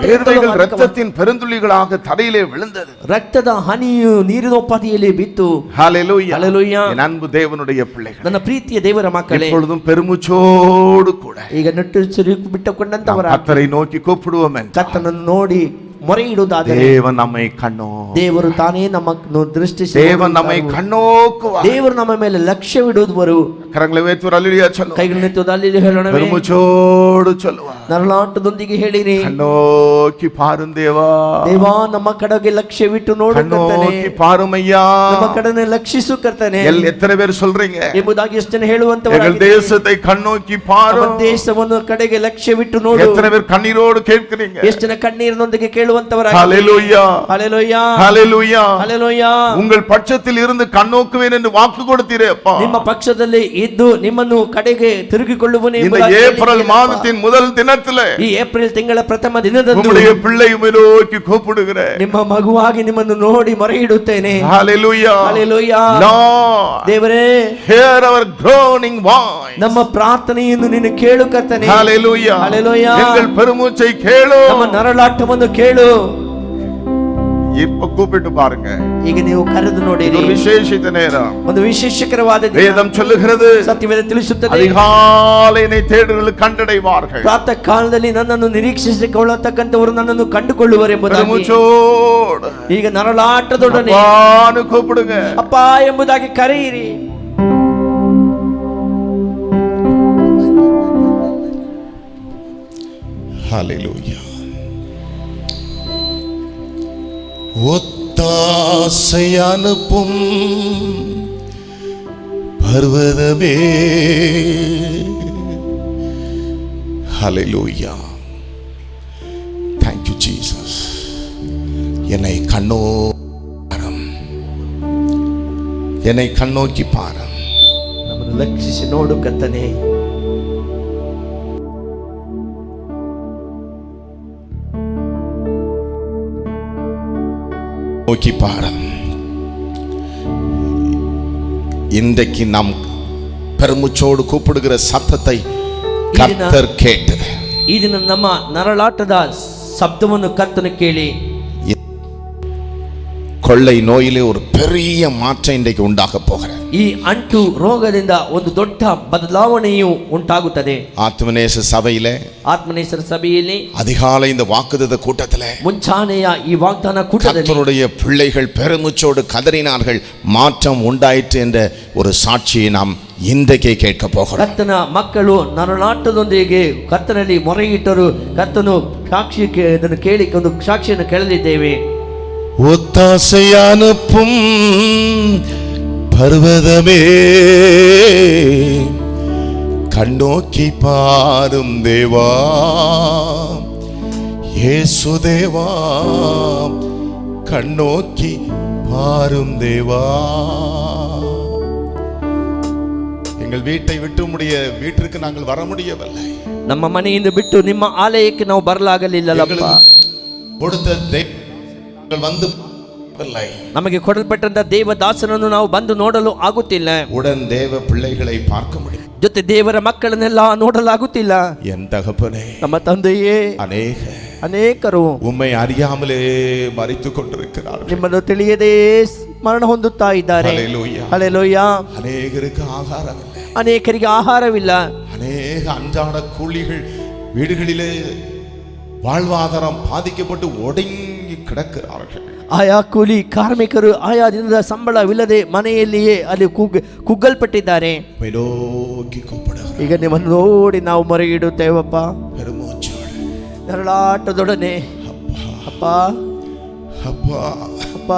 வேர்வைகள் இரத்தத்தின் பெருந்துளிகளாக தரையிலே விழுந்தது. ರಕ್ತದ ಹನಿಯು ನೀರಿನ ಉಪಾದಿಯಲ್ಲಿ ಬಿತ್ತು. ஹalleluya, ஹalleluya. என் அன்பு தேவனுடைய பிள்ளைகள், ನನ್ನ ಪ್ರೀತಿಯ ದೇವರ ಮಕ್ಕಳೇ, எப்பொழுதும் பெருமூச்சோடு கூட ಈಗ ನಿಟ್ಟುಸಿರು ಬಿಟ್ಟುಕೊಂಡಂತವರ கர்த்தரை நோக்கி கூப்பிடுவோம். ಕರ್ತನನ್ನು ನೋಡಿ ಮೊರೆ ಇಡುವುದಾದರೆ தேவன் நம்மை கண்ணோ, ದೇವರು ತಾನೇ ನಮ್ಮನ್ನು ದೃಷ್ಟಿಸಿ, தேவன் நம்மை கண்ணோக்குவார். ದೇವರು ನಮ್ಮ ಮೇಲೆ ಲಕ್ಷ್ಯವಿಡುವರು. கரங்களை உயர்த்தி ஒரு அல்லேலூயா சொல்லுவோம். ಕೈಗಳನ್ನು ಎತ್ತುವುದು ಅಲ್ಲಿ ಹೇಳೋಣ. பெருமூச்சோடு சொல்லுவார். ನರಳಾಟದೊಂದಿಗೆ ಹೇಳಿರಿ, கண்ணோக்கி பாரும் தேவா, ದೇವಾ ನಮ್ಮ ಕಡೆಗೆ ಲಕ್ಷ್ಯವಿಟ್ಟು ನೋಡು ಕರ್ತನೇ, கண்ணோக்கி பாரும் ஐயா. ನಮ್ಮ ಕಡೆನೆ ಲಕ್ಷಿಸು ಕರ್ತನೇ எத்தனை பேர் சொல்றீங்க ಎಂಬುದಾಗಿ ಎಷ್ಟು ಜನ எங்கள் ಹೇಳುವಂತವರಾಗಿದ್ದೀರಿ. தேசத்தை கண்ணோக்கி ನಮ್ಮ பாரும். ದೇಶವನ್ನು ಕಡೆಗೆ ಲಕ್ಷ್ಯವಿಟ್ಟು ನೋಡು. எத்தனை பேர் கண்ணீரோடு கேட்கிறீங்க? ಎಷ್ಟು ಜನ ಕಣ್ಣೀರಿನೊಂದಿಗೆ ಕೇಳುವಂತವರಾಗಿದ್ದೀರಿ. ஹalleluya, ಹಲ್ಲೆಲೂಯಾ, ஹalleluya. ಹಲ್ಲೆಲೂಯಾ. உங்கள் பட்சத்தில் இருந்து கண்ணோக்குவேன் என்று வாக்கு கொடுத்தீரே அப்பா. ನಿಮ್ಮ ಪಕ್ಷದಲ್ಲಿ ಇದ್ದು ನಿಮ್ಮನ್ನು ಕಡೆಗೆ ತಿರುಗಿಕೊಳ್ಳುವನು இந்த ಎಂಬುದಾಗಿ ஏப்ரல் ಹೇಳಿದ್ದೀರಿ. மாதத்தின் முதல் தினத்திலே ಈ ಏಪ್ರಿಲ್ ತಿಂಗಳ ಪ್ರಥಮ ದಿನದಂದು உம்முடைய பிள்ளை நோக்கி கூப்பிடுகிறேன். ನಿಮ್ಮ ಮಗುವಾಗಿ ನಿಮ್ಮನ್ನು ನೋಡಿ ಮೊರೆ ಇಡುತ್ತೇನೆ. ஹalleluya, ಹಲ್ಲೆಲೂಯಾ. Lord, ದೇವರೇ, hear our groaning voice. ನಮ್ಮ ಪ್ರಾರ್ಥನೆಯನ್ನು ನೀನು ಕೇಳು ಕರ್ತನೇ. ஹalleluya, ಹಲ್ಲೆಲೂಯಾ. எங்கள் பெருமூச்சை கேளு. ನಮ್ಮ ನರಳಾಟವನ್ನು ಕೇಳು. இப்ப கூப்பிட்டு பாருங்க. ಈಗ ನೀವು ಕರೆದು ನೋಡಿರಿ. ஒரு விசேஷித்த நேரம். ಒಂದು ವಿಶೇಷಕರವಾದ ದಿನ. வேதம் சொல்லுகிறது, ಸತ್ಯವೇದ ತಿಳಿಸುತ್ತದೆ, அதிகாலையினை தேடுகள் கண்டடைவார்கள். ಪ್ರಾತಃ ಕಾಲದಲ್ಲಿ ನನ್ನನ್ನು ನಿರೀಕ್ಷಿಸಿಕೊಳ್ಳತಕ್ಕಂಥವರು ನನ್ನನ್ನು ಕಂಡುಕೊಳ್ಳುವರು ಎಂಬುದಾಗಿ. பெருமூச்சோடு ಈಗ ನರಳಾಟದೊಡನೆ அப்பான்னு கூப்பிடுங்க. ಅಪ್ಪ ಎಂಬುದಾಗಿ ಕರೆಯಿರಿ. ஹalleluya. ஒத்தாசை அனுப்பும் பர்வதமே, ஹalleluya. Thank you Jesus. என்னை கண்ணோக்கி பாரும். ನಮ್ಮನ್ನು ಲಕ್ಷಿಸಿ ನೋಡು ಕರ್ತನೇ. நோக்கி பாரும். இன்றைக்கு நாம் பெருமூச்சோடு கூப்பிடுகிற சத்தத்தை கர்த்தர் கேட்டு, ಈ ದಿನ ನಮ್ಮ ನರಳಾಟದ ಶಬ್ದವನ್ನು ಕರ್ತನು ಕೇಳಿ, கொள்ளை நோயிலே ஒரு பெரிய மாற்றம் இன்றைக்கு உண்டாக போகிறது. ಈ ಅಂಟು ರೋಗದಿಂದ ಒಂದು ದೊಡ್ಡ ಬದಲಾವಣೆಯು ಉಂಟಾಗುತ್ತದೆ. ஆத்மநேச சபையிலே, ಆತ್ಮನೇಸರ ಸಭೆಯಲ್ಲಿ அதிகாலை இந்த வாக்குத்தத்த கூட்டத்திலே ಮುಂಚಾನೆಯ ಈ ವಾಗ್ದಾನ ಕೂಟದಲ್ಲಿ கர்த்தருடைய பிள்ளைகள் பெருமூச்சோடு கதறினார்கள், மாற்றம் உண்டாயிற்று என்ற ஒரு சாட்சியை நாம் இன்றைக்கே கேட்க போகிறோம். ಕರ್ತನ ಮಕ್ಕಳು ನರಳಾಟದೊಂದಿಗೆ ಕರ್ತನಲ್ಲಿ ಮೊರೆಯಿಟ್ಟರು. ಕರ್ತನು ಸಾಕ್ಷಿಗೆ ಇದನ್ನು ಕೇಳಿ ಒಂದು ಸಾಕ್ಷಿಯನ್ನು ಕೇಳಲಿದ್ದೇವೆ. ஒத்தாசை அனுப்பும் பர்வதமே, கண்ணோக்கி பாரும் தேவா, இயேசு தேவா, கண்ணோக்கி பாரும் தேவா. எங்கள் வீட்டை விட்டு உம்முடைய வீட்டிற்கு நாங்கள் வர முடியவில்லை. ನಮ್ಮ ಮನೆಯಿಂದ ಬಿಟ್ಟು ನಿಮ್ಮ ಆಲಯಕ್ಕೆ ನಾವು ಬರಲಾಗಲಿಲ್ಲಲ್ಲಪ್ಪ. கொடுத்த வந்து ನಮಗೆ ಕೊಡಲ್ಪಟ್ಟಂತ ದೇವದಾಸನನ್ನು ನಾವು ಬಂದು ನೋಡಲು ಆಗುತ್ತಿಲ್ಲ. உடன் தேவ பிள்ளைகளை பார்க்க முடியும். ಜೊತೆ ದೇವರ ಮಕ್ಕಳನ್ನೆಲ್ಲ ನೋಡಲಾಗುತ್ತಿಲ್ಲ. என் தகப்பனே, ನಮ್ಮ ತಂದೆಯೇ, ಅನೇಕರು உம்மை அறியாமலே மரித்துக் கொண்டிருக்கிறார்கள். ನಿಮ್ಮನ್ನು ತಿಳಿಯದೇ ಮರಣ ಹೊಂದುತ್ತಾ ಇದ್ದಾರೆ. ಹಲ್ಲೆಲೂಯಾ. அநேகருக்கு ஆகாரமில்லை, ಅನೇಕರಿಗೆ ಆಹಾರವಿಲ್ಲ. அநேக அன்றாட கூலிகள் வீடுகளிலே வாழ்வாதாரம் பாதிக்கப்பட்டு ஒடுங்கி கிடக்கிறார்கள். ಆಯಾ ಕೂಲಿ ಕಾರ್ಮಿಕರು ಆಯಾ ದಿನದ ಸಂಬಳವಿಲ್ಲದೆ ಮನೆಯಲ್ಲಿಯೇ ಅಲ್ಲಿ ಕುಗ್ಗಲ್ಪಟ್ಟಿದ್ದಾರೆ. ಈಗ ನಿಮ್ಮನ್ನು ನೋಡಿ ನಾವು ಮೊರೆ ಇಡುತ್ತೇವಪ್ಪ. ನರಳಾಟದೊಡನೆ ಅಪ್ಪ, ಅಪ್ಪ, ಅಪ್ಪ.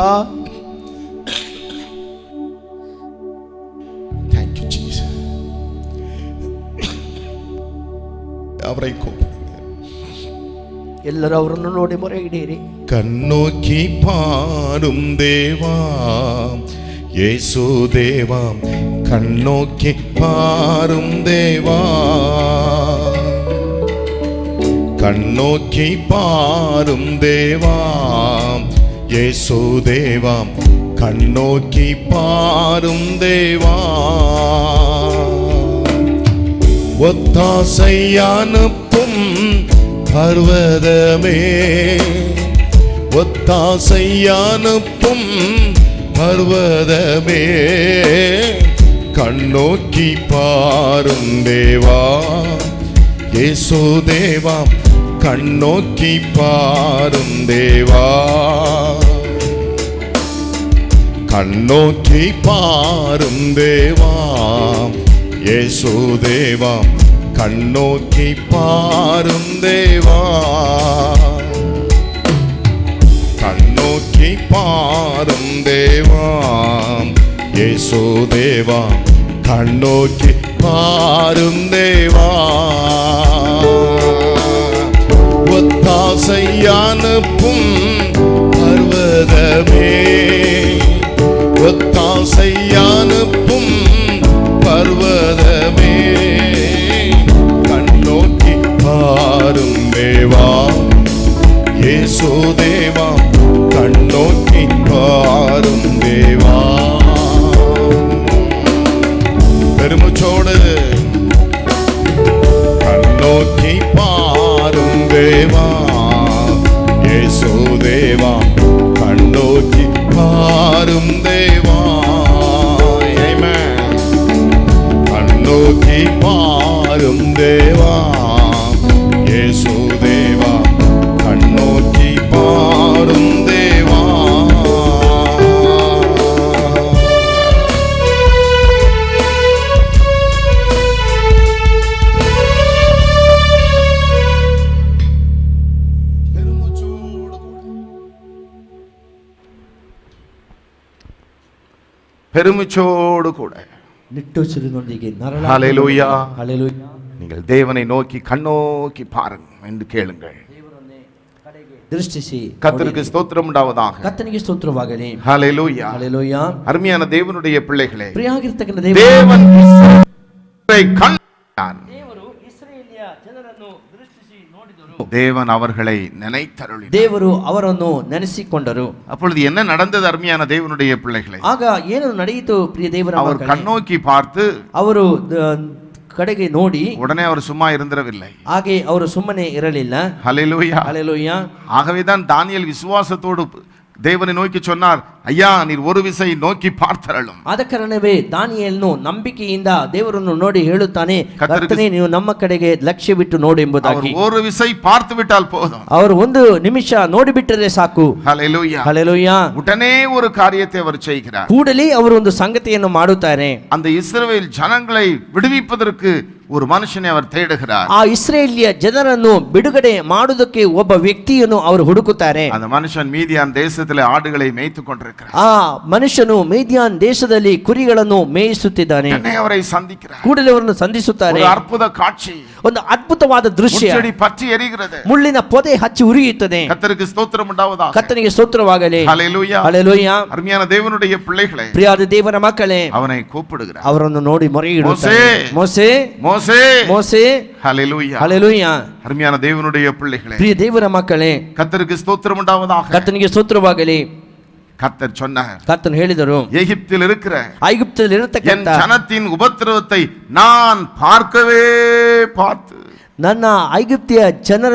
Thank you Jesus. ಅವரை ಎಲ್ಲರೂ ಅವರನ್ನು ನೋಡಿ ಮೊರೆ ಇಡೀರಿ. கண்ணோக்கி பாரும் தேவா, இயேசு தேவா, கண்ணோக்கி பாரும் தேவா, கண்ணோக்கி பாரும் தேவா, இயேசு தேவா, கண்ணோக்கி பாரும் தேவா, ஒத்தாசை அனுப்பும் பர்வதமே, ஒத்தாசை அனுப்பும் பர்வதமே, கண்ணோக்கி பாரும் தேவா, இயேசு தேவா, கண்ணோக்கி பாரும் தேவா, கண்ணோக்கி பாரும் தேவா, இயேசு தேவா, கண்ணோக்கி பாரும் தேவா, கண்ணோக்கி பாரும் தேவா, இயேசு தேவா, கண்ணோக்கி பாரும் தேவா, ஒத்தாசை அனுப்பும் பர்வதமே, ஒத்தாசை அனுப்பும் பர்வதமே, கண்ணோக்கி பாரும் தேவா, இயேசு தேவா, கண்ணோக்கி பாரும் தேவா. பெருமுச்சோடு கண்ணோக்கி பாரும் தேவா, இயேசு தேவா, கண்ணோக்கி பாரும் தேவா, ஆமென். கண்ணோக்கி பாரும் தேவா, இயேசு தேவா, கண்ணோக்கி பாரும் தேவா. பெருமிச்சோடு கூட நிட்டூச்சலினொಂದಿಗೆ ನರಳ ஹல்லேலூயா. ஹல்லேலூயா. நீங்கள் தேவனை நோக்கி கண்ணோக்கி பாருங்கள் என்று கேளுங்கள். ದೇವರನ್ನೇ ಕಡೆಗೆ ದೃಷ್ಟಿಸಿ கர்த்தருக்கு ஸ்தோத்திரம் உண்டாவதாக. ಕರ್ತನಿಗೆ ಸ್ತೋತ್ರವಾಗಲಿ. ஹல்லேலூயா. ஹல்லேலூயா. அருமையான தேவனுடைய பிள்ளைகளே, ಪ್ರಿಯಾಗಿರ್ತಕ್ಕಂಥ தேவன் இஸ்ரவேலை கண்டார். ದೇವರು ಇಸ್ರಾಯೇಲಿಯ ಜನರನ್ನು ದೃಷ್ಟಿಸಿ ನೋಡಿದರು. தேவன் அவர்களை நினைத்தருளினார். ದೇವರು ಅವರನ್ನು ನೆನೆಸಿಕೊಂಡರು. அப்பொழுது என்ன நடந்தது அருமையான தேவனுடைய பிள்ளைகளே? ಆಗ ಏನು ನಡೆಯಿತು ಪ್ರಿಯ ದೇವರ அவர் ಮಕ್ಕಳೇ? கண்ணோக்கி பார்த்து ಅವರು ಕಡೆಗೆ ನೋಡಿ உடனே அவர் சும்மா இருந்திரவில்லை. ಹಾಗೆ ಅವರು ಸುಮ್ಮನೆ ಇರಲಿಲ್ಲ. ஹல்லேலூயா. ஹல்லேலೂயா. ஆகவேதான் தானியேல் விசுவாசத்தோடு தேவனை நோக்கி சொன்னார், ஐயா நீர் ஒரு விசை நோக்கி பார்த்தரலும். ಆದ ಕಾರಣವೇ ದಾನಿಯೇಲನು ನಂಬಿಕೆಯಿಂದ ದೇವರನ್ನು ನೋಡಿ ಹೇಳುತ್ತಾನೆ, ಕರ್ತನೇ ನೀವು ನಮ್ಮ ಕಡೆಗೆ ಲಕ್ಷ್ಯವಿಟ್ಟು ನೋಡಿ ಎಂಬುದಾಗಿ. ஒரு விசை பார்த்து விட்டால் போதும். ಅವರು ಒಂದು ನಿಮಿಷ ನೋಡಿಬಿಟ್ಟರೆ ಸಾಕು. ஹல்லேலூயா. ಹಲ್ಲೆಲೂಯಾ. உடனே ஒரு காரியத்தை அவர் செய்கிறார். ಕೂಡಲೇ ಅವರು ಒಂದು ಸಂಗತಿಯನ್ನು ಮಾಡುತ್ತಾರೆ. அந்த இஸ்ரவேல் ஜனங்களை விடுவிப்பதற்கு ஒரு மனுஷனை அவர் தேடுகிறார். ಆ ಇಸ್ರೇಲಿಯ ಜನರನ್ನು ಬಿಡುಗಡೆ ಮಾಡುವುದಕ್ಕೆ ಒಬ್ಬ ವ್ಯಕ್ತಿಯನ್ನು ಅವರು ಹುಡುಕುತ್ತಾರೆ. அந்த மனுஷன் மீதியான் தேசத்திலே ஆடுகளை மேய்த்துக் கொண்டிருக்கிறார். ಆ ಮನುಷ್ಯನು ಮೇದ್ಯಾನ್ ದೇಶದಲ್ಲಿ ಕುರಿಗಳನ್ನು ಮೇಯಿಸುತ್ತಿದ್ದಾನೆ. உடனே அவரை சந்திக்கிறார். ಕೂಡಲೇ ಅವರನ್ನು ಸಂಧಿಸುತ್ತಾರೆ. ஒரு அற்புத காட்சி, ಒಂದು ಅದ್ಭುತವಾದ ದೃಶ್ಯ. முச்செடி பற்றி எரிகிறது, ಮುಳ್ಳಿನ ಪೊದೆ ಹಚ್ಚಿ ಉರಿಯುತ್ತದೆ. கர்த்தருக்கு ஸ்தோத்திரம் உண்டாவதாக. ಕರ್ತನಿಗೆ ಸ್ತೋತ್ರವಾಗಲಿ. ஹல்லேலூயா. ಹಲ್ಲೆಲೂಯಾ. அருமையான தேவனுடைய பிள்ளைகளே, ಪ್ರಿಯಾದ ದೇವರ ಮಕ್ಕಳೇ, அவனை கூப்பிடுகிறார். ಅವರನ್ನು ನೋಡಿ ಮೊರೆಯಿಡುತ್ತಾರೆ. ಮೋಸೆ மோசே. ಮೋಸೆ. ஹல்லேலூயா. ಹಲ್ಲೆಲೂಯಾ. அருமையான தேவனுடைய பிள்ளைகளே, ಪ್ರಿಯ ದೇವರ ಮಕ್ಕಳೇ, கர்த்தருக்கு ஸ்தோத்திரம் உண்டாவதாக. ಕರ್ತನಿಗೆ ಸ್ತೋತ್ರವಾಗಲಿ. கர்த்தர் சொன்னார், ಕರ್ತನು ಹೇಳಿದರು, எகிப்தில் இருக்கிற ಐಗುಪ್ತದಲ್ಲಿ என் ಇರತಕ್ಕಂತ ஜனத்தின் உபத்திரவத்தை நான் பார்க்கவே பார்த்து ನನ್ನ ಐಗುಪ್ತಿಯ ಜನರ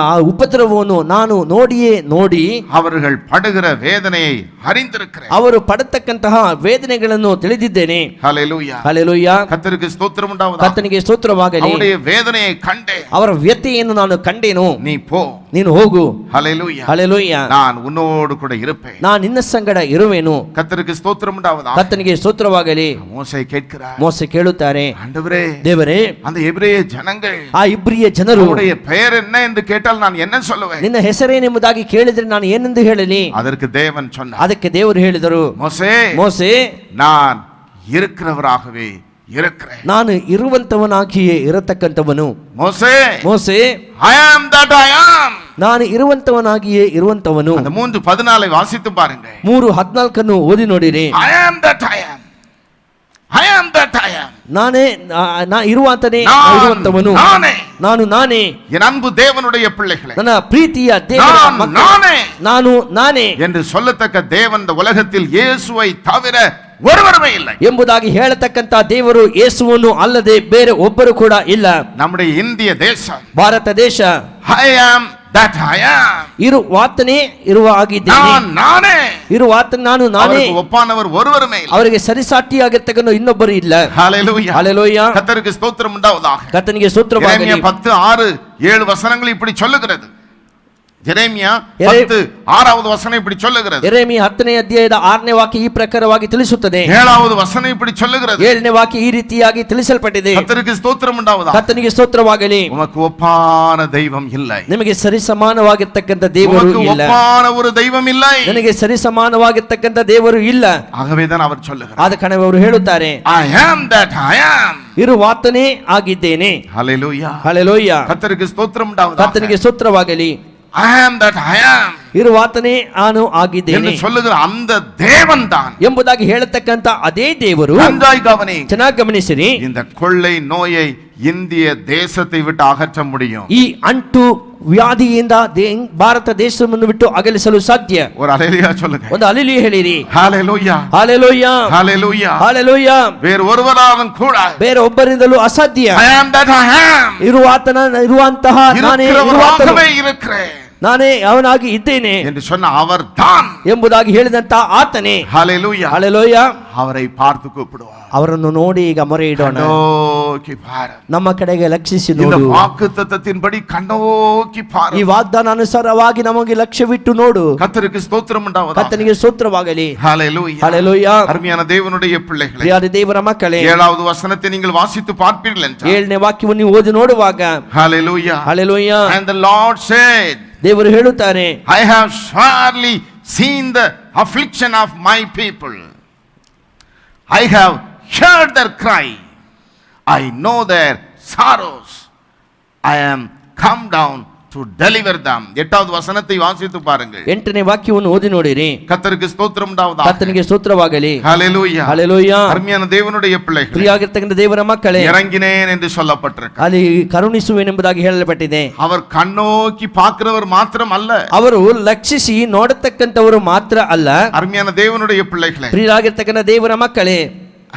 ಆ ಉಪದ್ರವವನ್ನು ನಾನು ನೋಡಿಯೇ ನೋಡಿ அவர்கள் படுகிற வேதனையை அறிந்திருக்கிறேன். ಅವರು ಪಡತಕ್ಕಂತಹ ವೇದನೆಗಳನ್ನು ತಿಳಿದಿದ್ದೇನೆ. ஹல்லேலூயா. ಹಲ್ಲೆಲೂಯಾ. கர்த்தருக்கு ஸ்தோத்திரம் உண்டாவதாக. ಕರ್ತನಿಗೆ ಸ್ತೋತ್ರವಾಗಲಿ. அவருடைய வேதனையை கண்டேன். ಅವರ ವ್ಯಥೆಯನ್ನು ನಾನು ಕಂಡೆನು. நீ போ. ನೀನು ಹೋಗು. ஹல்லேலூயா. ಹಲ್ಲೆಲೂಯಾ. நான் உன்னோடு கூட இருப்பேன். ನಾನು ನಿನ್ನ ಸಂಗಡ ಇರುವೆನು. கர்த்தருக்கு ஸ்தோத்திரம் உண்டாவதாக. ಕರ್ತನಿಗೆ ಸ್ತೋತ್ರವಾಗಲಿ. மோசே கேட்கிறார், ಮೋಸೆ ಕೇಳುತ್ತಾರೆ, ஆண்டவரே, ದೇವರೇ, அந்த எபிரேய ஜனங்கள் ಆ ಇಬ್ರಿಯ ಜನರು அவருடைய பெயர் என்ன என்று கேட்டால் நான் என்ன சொல்லுவேன்? ನಿನ್ನ ಹೆಸರೇನೆಂಬುದಾಗಿ ಕೇಳಿದ್ರೆ ನಾನು ಏನೆಂದು ಹೇಳಲಿ? அதற்கு தேவன் சொன்னார், ಅದಕ್ಕೆ ದೇವರು ಹೇಳಿದರು, மோசே, ಮೋಸೆ, நான் இருக்கிறவராகவே இருக்கிறேன். ನಾನು ಇರುವಂತವನಾಗಿಯೇ ಇರತಕ್ಕಂತವನು. மோசே, ಮೋಸೆ, I am that I am. ನಾನು ಇರುವಂತವನಾಗಿಯೇ ಇರುವಂತವನು. அந்த 3:14 வாசித்து பாருங்க. 3:14 ಓದಿ ನೋಡಿರಿ. I am that I am. I am that I am. ನಾನೇ ನಾ ಇರುವಂತನೇ நான் ಇರುವಂತವನು. நானே. ನಾನು ನಾನೇ, என் அன்பு தேவனுடைய பிள்ளைகளே, ನನ್ನ ಪ್ರೀತಿಯ ದೇವರ நான் ಮಕ್ಕಳೇ, நானே ನಾನು ನಾನೇ என்று சொல்லத்தக்க தேவன் இந்த உலகத்தில் இயேசுவை தவிர ஒருவருமே இல்லை ಎಂಬುದಾಗಿ ಹೇಳತಕ್ಕಂತ ದೇವರು ಯೇಸುವನ್ನು ಅಲ್ಲದೆ ಬೇರೆ ಒಬ್ಬರು ಕೂಡ ಇಲ್ಲ. நம்முடைய இந்திய தேசம், ಭಾರತ ದೇಶ, I am that I am, ಇರುವಾತನೇ ಇರುವ ಆಗಿದ್ದೇನೆ, நான் நானே, ಇರುವಾತ ನಾನು ನಾನೇ, அவருக்கு ஒப்பானவர் ஒருவருமே இல்லை. ಅವರಿಗೆ ಸರಿಸಾಟಿಯಾಗಿರ್ತಕ್ಕಂಥ ಇನ್ನೊಬ್ಬರು ಇಲ್ಲ. ஹalleluya, ஹalleluya, கர்த்தருக்கு ஸ்தோத்திரம் உண்டாவதாக. ಕರ್ತನಿಗೆ ಸ್ತೋತ್ರವಾಗಲಿ. எரேமியா 10:6-7 வசனங்கள் இப்படி சொல்லுகிறது. எரேமியா எரே- 10:6 வசனம் இப்படி சொல்லுகிறது. ಯೆರೆಮೀಯ 10ನೇ ಅಧ್ಯಾಯದ 6ನೇ ವಾಕ್ಯ ಈ ಪ್ರಕಾರವಾಗಿ ತಿಳಿಸುತ್ತದೆ. 7 வசனம் இப்படி சொல்லுகிறது. 7ನೇ ವಾಕ್ಯ ಈ ರೀತಿಯಾಗಿ ತಿಳಿಸಲ್ಪಟ್ಟಿದೆ. கர்த்தருக்கு ஸ்தோத்திரம் உண்டாவதாக. ಕರ್ತನಿಗೆ ಸ್ತೋತ್ರವಾಗಲಿ. உமக்கு ஒப்பான தெய்வம் இல்லை, ನಿಮಗೆ ಸರಿಸಮಾನವಾಗಿರ್ತಕ್ಕಂಥ ದೇವರು உமக்கு ಇಲ್ಲ, ஒப்பான ஒரு தெய்வம் இல்லை. ನನಗೆ ಸರಿಸಮಾನವಾಗಿರ್ತಕ್ಕಂಥ ದೇವರು ಇಲ್ಲ. ஆகவேதான் அவர் சொல்லுகிறார், ಆದ ಕಾರಣ ಅವರು ಹೇಳುತ್ತಾರೆ, I am that I am. ಇರುವಾತನೇ ಆಗಿದ್ದೇನೆ. ஹalleluya, ಹಲ್ಲೆಲೂಯಾ, கர்த்தருக்கு ஸ்தோத்திரம் உண்டாவதாக. ಕರ್ತನಿಗೆ ಸ್ತೋತ್ರವಾಗಲಿ. I am that I am ಇರುವಾತನೇ ನಾನು என்று ಆಗಿದ್ದೇನೆ சொல்லுகிற அந்த தேவன் தான். ಎಂಬುದಾಗಿ ಹೇಳತಕ್ಕಂತ ಅದೇ ದೇವರು, நன்றாய் கவனி, ಚೆನ್ನಾಗಿ ಗಮನಿಸಿರಿ, இந்த கொள்ளை நோயை இந்திய தேசத்தை விட்டு அகற்ற முடியும். ಈ ಅಂಟು ವ್ಯಾಧಿಯಿಂದ ಭಾರತ ದೇಶವನ್ನು ಬಿಟ್ಟು ಅಗಲಿಸಲು ಸಾಧ್ಯ. ஒரு அல்லேலூயா சொல்லுங்க. ಒಂದು ಅಲೆಲೂಯ ಹೇಳಿರಿ. ஹalleluya, ಹಾಲೆಲೂಯಾ, ஹalleluya. ಹಾಲೆಲೂಯಾ. வேறு ஒருவராலும் கூட ಬೇರೆ ಒಬ್ಬರಿಂದಲೂ ಅಸಾಧ್ಯ. I am that I am ಇರುವಂತಹ ನಾನೇ இருக்கிறவராகவே இருக்கிறேன் ನಾನೇ ಅವನಾಗಿ ಇದ್ದೇನೆ என்று சொன்ன அவர் தான். ಎಂಬುದಾಗಿ ಹೇಳಿದಂತ ಆತನೇ. ஹalleluya, ಹಾಲೆಲೂಯಾ. அவரை பார்த்து கூப்பிடுவார். ಅವರನ್ನು ನೋಡಿ ಈಗ ಮೊರೆ ಇಡೋಣ. கண்ணோக்கி பாரு, ನಮ್ಮ ಕಡೆಗೆ ಲಕ್ಷಿಸಿ இந்த ನೋಡು. வாக்குத்தத்தத்தின்படி கண்ணோக்கி பாரு. ಈ ವಾಗ್ದಾನ ಅನುಸಾರವಾಗಿ ನಮಗೆ ಲಕ್ಷ್ಯವಿಟ್ಟು ನೋಡು. கர்த்தருக்கு ஸ்தோத்திரம் உண்டாவதாக. ಕರ್ತನಿಗೆ ಸ್ತೋತ್ರವಾಗಲಿ. ஹalleluya, ಹಲ್ಲೆಲೂಯಾ. அருமையான தேவனுடைய பிள்ளைகளே, ಪ್ರಿಯಾದ ದೇವರ ಮಕ್ಕಳೇ, 7வது வசனத்தை நீங்கள் வாசித்து பார்ப்பீர்கள் என்றால், 7ನೇ ವಾಕ್ಯವನ್ನು ಓದಿ ನೋಡುವಾಗ, ஹalleluya, hallelujah, and the Lord said, ದೇವರು ಹೇಳುತ್ತಾರೆ, I have surely seen the affliction of my people, I have heard their cry, I know their sorrows, I am come down to deliver them. 8வது வசனத்தை வாசித்து பாருங்கள். 8ನೇ ವಾಕ್ಯವನ್ನು ಓದಿ ನೋಡಿರಿ. கர்த்தருக்கு ஸ்தோத்திரம் உண்டாவதாக. ಕರ್ತನಿಗೆ ಸ್ತೋತ್ರವಾಗಲಿ. ஹalleluya, ಹಲ್ಲೆಲೂಯಾ. அருமையான தேவனுடைய பிள்ளைகளே, ಪ್ರಿಯಾಗಿರ್ತಕ್ಕಂಥ ದೇವರ ಮಕ್ಕಳೇ, இறங்கினேன் என்று சொல்லப்பட்டிருக்கு. ಅಲ್ಲಿ ಕರುಣಿಸುವೆನೆಂಬುದಾಗಿ ಹೇಳಲ್ಪಟ್ಟಿದೆ. அவர் கண்ணோக்கி பார்க்கிறவர் மாத்திரம் அல்ல, ಅವರು ಲಕ್ಷಿಸಿ ನೋಡತಕ್ಕಂಥವರು ಮಾತ್ರ ಅಲ್ಲ, அருமையான தேவனுடைய பிள்ளைகளே, ಪ್ರಿಯರಾಗಿರ್ತಕ್ಕಂಥ ದೇವರ ಮಕ್ಕಳೇ,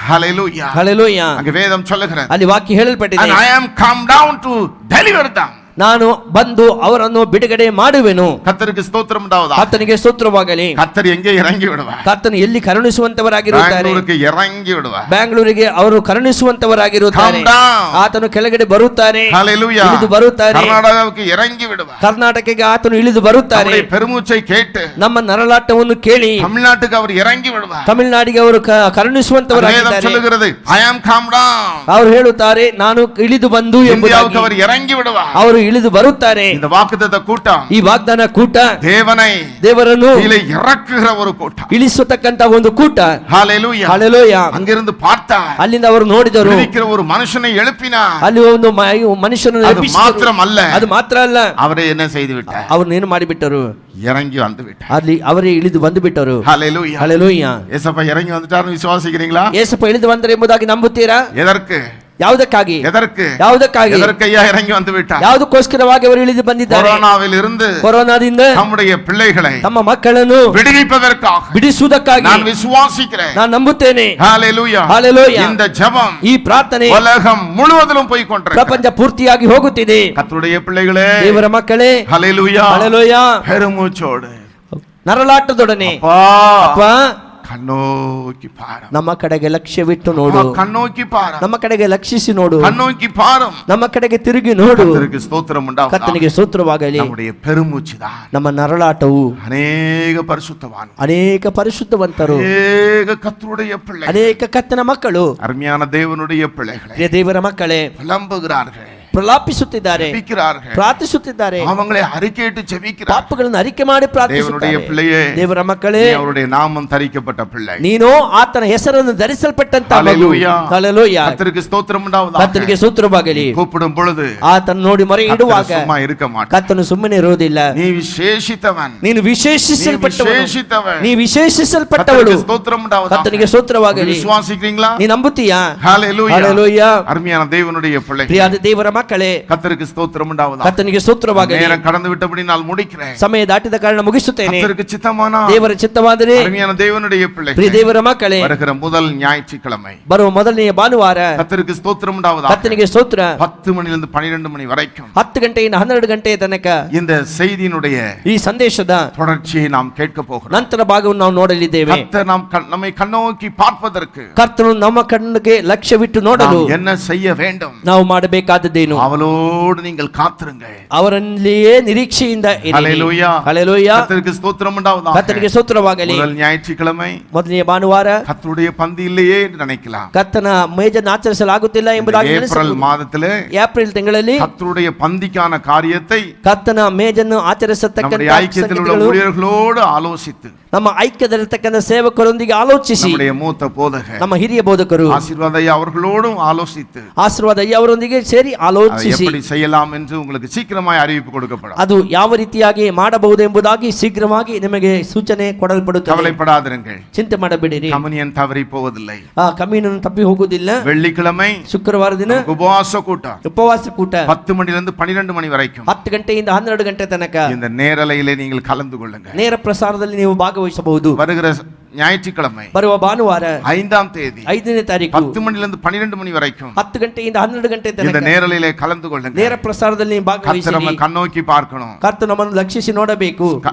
ஹalleluya, ಹಲ್ಲೆಲೂಯಾ. அங்க வேதம் சொல்லுகிறது, ಅಲ್ಲಿ ವಾಕ್ಯ ಹೇಳಲ್ಪಟ್ಟಿದೆ, and I am come down to deliver them. ನಾನು ಬಂದು ಅವರನ್ನು ಬಿಡುಗಡೆ ಮಾಡುವೆನು. கர்த்தருக்கு ஸ்தோத்திரம் உண்டாவதாக. ಕರ್ತನಿಗೆ ಸ್ತೋತ್ರವಾಗಲಿ. கர்த்தர் எங்கே இறங்கி விடுவார்? ಕರ್ತನು ಎಲ್ಲಿ ಕರುಣಿಸುವಂತವರಾಗಿರುತ್ತಾರೆ, பெங்களூருக்கு இறங்கி விடுவார். ಬ್ಯಾಂಗ್ಳೂರಿಗೆ ಅವರು ಕರುಣಿಸುವಂತವರಾಗಿರುತ್ತಾರೆ. Come down. ಆತನು ಕೆಳಗಡೆ ಬರುತ್ತಾರೆ, ஹalleluya, ಇಳಿದು ಬರುತ್ತಾರೆ. கர்நாடகாவுக்கு இறங்கி விடுவார். ಕರ್ನಾಟಕಕ್ಕೆ ಆತನು ಇಳಿದು ಬರುತ್ತಾರೆ. அவருடைய பெருமூச்சை கேட்டு ನಮ್ಮ ನರಳಾಟವನ್ನು ಕೇಳಿ தமிழ்நாட்டுக்கு அவர் இறங்கி விடுவார். ತಮಿಳುನಾಡಿಗೆ ಅವರು வேதம் ಕರುಣಿಸುವಂತವರಾಗಿದ್ದಾರೆ. சொல்லுகிறது, I am come down. ಅವರು ಹೇಳುತ್ತಾರೆ, ನಾನು ಇಳಿದು ಬಂದು இந்தியாவுக்கு ಎಂಬುದಾಗಿ. அவர் இறங்கி விடுவார். ಅವರು ಇಳಿದು ಬರುತ್ತಾರೆ. இந்த வாக்குத்தத்த கூட்டம் ಈ ವಾಗ್ದಾನ ಕೂಟ தேவனை ದೇವರನ್ನು கீழே இறக்குகிற ஒரு கூட்டம். ಇಳಿಸತಕ್ಕಂತ ಒಂದು ಕೂಟ. ஹalleluya, ಹಲ್ಲೆಲೂಯಾ. அங்கிருந்து பார்த்தார், ಅಲ್ಲಿಂದ ಅವರು ನೋಡಿದರು, இருக்கிற ஒரு மனுஷனை எழுப்பினார். ಅಲ್ಲಿ ಒಂದು ಮನುಷ್ಯನನ್ನು அது ಎಬ್ಬಿಸಿದರು. மாத்திரம் அல்ல, ಅದು ಮಾತ್ರ ಅಲ್ಲ, அவரை என்ன செய்து விட்டார்? ಅವ್ರನ್ನೇನು ಮಾಡಿಬಿಟ್ಟರು, இறங்கி வந்து விட்டார். ಅಲ್ಲಿ ಅವರೇ ಇಳಿದು ಬಂದು ಬಿಟ್ಟರು. ஹalleluya, ಹಲ್ಲೆಲೂಯಾ. ஏசப்பா இறங்கி வந்துட்டாருன்னு விசுவாசிக்கிறீங்களா? ಯೇಸಪ್ಪ ಇಳಿದು ಬಂದರೆ ಎಂಬುದಾಗಿ ನಂಬುತ್ತೀರಾ? எதற்கு ಯಾವುದಕ್ಕಾಗಿ? எதற்கு ಯಾವುದಕ್ಕಾಗಿ? எதற்கையா இறங்கி வந்து விட்டார்? ಯಾವುದಕ್ಕೋಸ್ಕರವಾಗಿ ಅವರು ಇಳಿದು ಬಂದಿದ್ದಾರೆ? கொரோனாவில் இருந்து ಕೊರೋನಾದಿಂದ நம்முடைய பிள்ளைகளை ತಮ್ಮ ಮಕ್ಕಳನ್ನು விடுவிப்பதற்காக ಬಿಡಿಸುವುದಕ್ಕಾಗಿ நான் விசுவாசிக்கிறேன். ನಾನು ನಂಬುತ್ತೇನೆ. ஹalleluya, ಹಲ್ಲೆಲೂಯಾ. இந்த ஜெபம் ಈ ಪ್ರಾರ್ಥನೆ உலகம் முழுவதிலும் போய் கொண்டிருக்கிறது. ಪ್ರಪಂಚ ಪೂರ್ತಿಯಾಗಿ ಹೋಗುತ್ತಿದೆ. கர்த்தருடைய பிள்ளைகளே, ದೇವರ ಮಕ್ಕಳೇ, ஹalleluya, ಹಲ್ಲೆಲೂಯಾ, பெருமூச்சோடு ನರಳಾಟದೊಡನೆ அப்பா ಅಪ್ಪ, கண்ணோக்கி பாரு, ನಮ್ಮ ಕಡೆಗೆ ಲಕ್ಷ್ಯವಿಟ್ಟು ನೋಡು, கண்ணோக்கி பாரு, ನಮ್ಮ ಕಡೆಗೆ ಲಕ್ಷಿಸಿ ನೋಡು, கண்ணோக்கி பாரும். ನಮ್ಮ ಕಡೆಗೆ ತಿರುಗಿ ನೋಡು. கர்த்தருக்கு ஸ்தோத்திரம் உண்டாவதாக. ಕರ್ತನಿಗೆ ಸ್ತೋತ್ರವಾಗಲಿ. நம்முடைய பெருமூச்சு தான் ನಮ್ಮ ನರಳಾಟವು அநேக பரிசுத்தவான், ಅನೇಕ ಪರಿಶುದ್ಧವಂತರು, அநேக கர்த்தருடைய பிள்ளைகள், ಅನೇಕ ಕರ್ತನ ಮಕ್ಕಳು, அருமையான தேவனுடைய பிள்ளைகளை ಪ್ರಿಯ ದೇವರ ಮಕ್ಕಳೇ, புலம்புகிறார்கள், ಪ್ರಲಾಪಿಸುತ್ತಿದ್ದಾರೆ, ஜெபிக்கிறார்கள், ಪ್ರಾರ್ಥಿಸುತ್ತಿದ್ದಾರೆ, அவங்களை அறிக்கையிட்டு ஜெபிக்கிறார்கள். ಪಾಪಗಳನ್ನು ಅರಿಕೆ ಮಾಡಿ தேவனுடைய ಪ್ರಾರ್ಥಿಸುತ್ತಾರೆ. பிள்ளையே, ದೇವರ ಮಕ್ಕಳೇ, நீ அவருடைய நாமம் தரிக்கப்பட்ட பிள்ளை. ನೀನು ಆತನ ಹೆಸರನ್ನು ಧರಿಸಲ್ಪಟ್ಟಂತ ಮಗು. ஹalleluya, ಹಲ್ಲೆಲೂಯಾ. கர்த்தருக்கு ஸ்தோத்திரம் உண்டாவதாக. ಕರ್ತನಿಗೆ ಸ್ತೋತ್ರವಾಗಲಿ. கூப்பிடும் பொழுது ಆತನ ನೋಡಿ ಮೊರೆ ಇಡುವಾಗ கர்த்தர் சும்மா இருக்க மாட்டார். ಕರ್ತನು ಸುಮ್ಮನೆ ಇರುವುದಿಲ್ಲ. நீ விசேஷித்தவன், ನೀನು ವಿಶೇಷಿಸಲ್ಪಟ್ಟವನು, விசேஷித்தவன். ನೀ ವಿಶೇಷಿಸಲ್ಪಟ್ಟವಳು. கர்த்தருக்கு ஸ்தோத்திரம் உண்டாவதாக. ಕರ್ತನಿಗೆ ಸ್ತೋತ್ರವಾಗಲಿ. விசுவாசிக்கிறீங்களா? ನೀ ನಂಬುತ್ತೀಯಾ? ஹalleluya, ಹಲ್ಲೆಲೂಯಾ. அருமையான தேவனுடைய பிள்ளை. ಪ್ರಿಯಾದ ದೇವರ ಮಕ್ಕಳೇ, கர்த்தருக்கு ஸ்தோத்திரம் உண்டாவதாக. ಕರ್ತನಿಗೆ ಸ್ತೋತ್ರವಾಗಲಿ. நேரம் கடந்து விட்டபடி நான் முடிக்கிறேன். ಸಮಯ ದಾಟಿದ ಕಾರಣ ಮುಗಿಸುತ್ತೇನೆ. கர்த்தருக்கு சித்தமானா ದೇವರ ಚಿತ್ತವಾದರೆ அருமையான தேவனுடைய ಪ್ರಿಯ பிள்ளைகளே, ದೇವರ ಮಕ್ಕಳೇ, வருகிற முதல் ஞாயிற்றுக்கிழமை ಬರುವ ಮೊದಲನೆಯ ಭಾನುವಾರ கர்த்தருக்கு ஸ்தோத்திரம் உண்டாவதாக. ಕರ್ತನಿಗೆ ಸ್ತೋತ್ರ. 10 மணியிலிருந்து 12 மணி வரைக்கும் 10 ಗಂಟೆಯಿಂದ 12 ಗಂಟೆಯ ತನಕ இந்த செய்தியினுடைய ಈ ಸಂದೇಶದ தொடர்ச்சியை நாம் கேட்க போகிறோம். ನಂತರ ಭಾಗವನ್ನು ನಾವು ನೋಡಲಿದ್ದೇವೆ. கர்த்தர் நம்மை கண்ணோக்கி பார்ப்பதற்கு ಕರ್ತನು ನಮ್ಮ ಕಣ್ಣಿಗೆ ಲಕ್ಷ್ಯವಿಟ್ಟು ನೋಡಲು நாம் என்ன செய்ய வேண்டும், ನಾವು ಮಾಡಬೇಕಾದದ್ದೇನು? அவளோடு நீங்கள் காத்திருங்கள். ಅವರಲ್ಲಿಯೇ ನಿರೀಕ್ಷೆಯಿಂದ ಇರಿ. ஹல்லேலூயா. ಹಲ್ಲೆಲೂಯಾ. கர்த்தருக்கு ஸ்தோத்திரம் உண்டாவதாக. ಕರ್ತನಿಗೆ ಸ್ತೋತ್ರವಾಗಲಿ. முதல் ஞாயிற்றுக்கிழமை ಮೊದಲನೆಯ ಭಾನುವಾರ கர்த்தருடைய பந்தி இல்லையே என்று நினைக்கலாம். ಕರ್ತನ ಮೇಜನ್ನು ಆಚರಿಸಲಾಗುತ್ತಿಲ್ಲ ಎಂಬುದಾಗಿ ஏப்ரல் ನೆನೆಸಬಹುದು. மாதத்திலே ಏಪ್ರಿಲ್ ತಿಂಗಳಲ್ಲಿ கர்த்தருடைய பந்திக்கான காரியத்தை ಕರ್ತನ ಮೇಜನ್ನು ಆಚರಿಸತಕ್ಕಂತ நம்முடைய ஐக்கியத்தில் உள்ள ಸಂಗತಿಗಳು ஊழியர்களோடு ஆலோசித்து ನಮ್ಮ ಐಕ್ಯದಲ್ಲಿರ್ತಕ್ಕಂಥ ಸೇವಕರೊಂದಿಗೆ ಆಲೋಚಿಸಿ, நம்முடைய மூத்த போதகர் ನಮ್ಮ ಹಿರಿಯ ಬೋಧಕರು ஆசீர்வாத ஐயா அவர்களோடும் ஆலோசித்து ಆಶೀರ್ವಾದ ಅಯ್ಯ ಅವರೊಂದಿಗೆ ಸೇರಿ அதை ಆಲೋಚಿಸಿ எப்படி செய்யலாம் என்று உங்களுக்கு சீக்கிரமாய் அறிவிப்பு கொடுக்கப்படும். ಅದು ಯಾವ ರೀತಿಯಾಗಿ ಮಾಡಬಹುದು ಎಂಬುದಾಗಿ ಶೀಘ್ರವಾಗಿ ನಿಮಗೆ ಸೂಚನೆ ಕೊಡಲ್ಪಡುತ್ತದೆ. கவலைப்படாதிருங்கள். ಚಿಂತೆ ಮಾಡಬೇಡಿರಿ. கம்யூனியன் தவறி போவதில்லை. ಆ ಕಮೀನನ್ನು ತಪ್ಪಿ ಹೋಗುವುದಿಲ್ಲ. வெள்ளிக்கிழமை ಶುಕ್ರವಾರ ದಿನ உபவாச கூட்டம் ಉಪವಾಸ ಕೂಟ 10 மணியிலிருந்து 12 மணி வரைக்கும் 10 ಗಂಟೆಯಿಂದ 12 ಗಂಟೆ ತನಕ இந்த நேரலையிலே நீங்கள் கலந்து கொள்ளுங்கள். ನೇರ ಪ್ರಸಾರದಲ್ಲಿ ನೀವು ಭಾಗವಹಿಸಬಹುದು. வருகிற ஞாயிற்றுக்கிழமை ಬರುವ ಭಾನುವಾರ 5ஆம் தேதி 5ನೇ ತಾರೀಕು 10 மணியிலிருந்து 12 மணி வரைக்கும் 10 ಗಂಟೆಯಿಂದ 12 ಗಂಟೆ இந்த ತನಕ நேரலையிலே கலந்து கொள்ளுங்கள். ನೇರ ಪ್ರಸಾರದಲ್ಲಿ ನೀವು கர்த்தர் ಭಾಗವಹಿಸಿ நம்ம கண்ணோக்கி பார்க்கணும். ಕರ್ತನು ನಮ್ಮನ್ನು ಲಕ್ಷಿಸಿ ನೋಡಬೇಕು.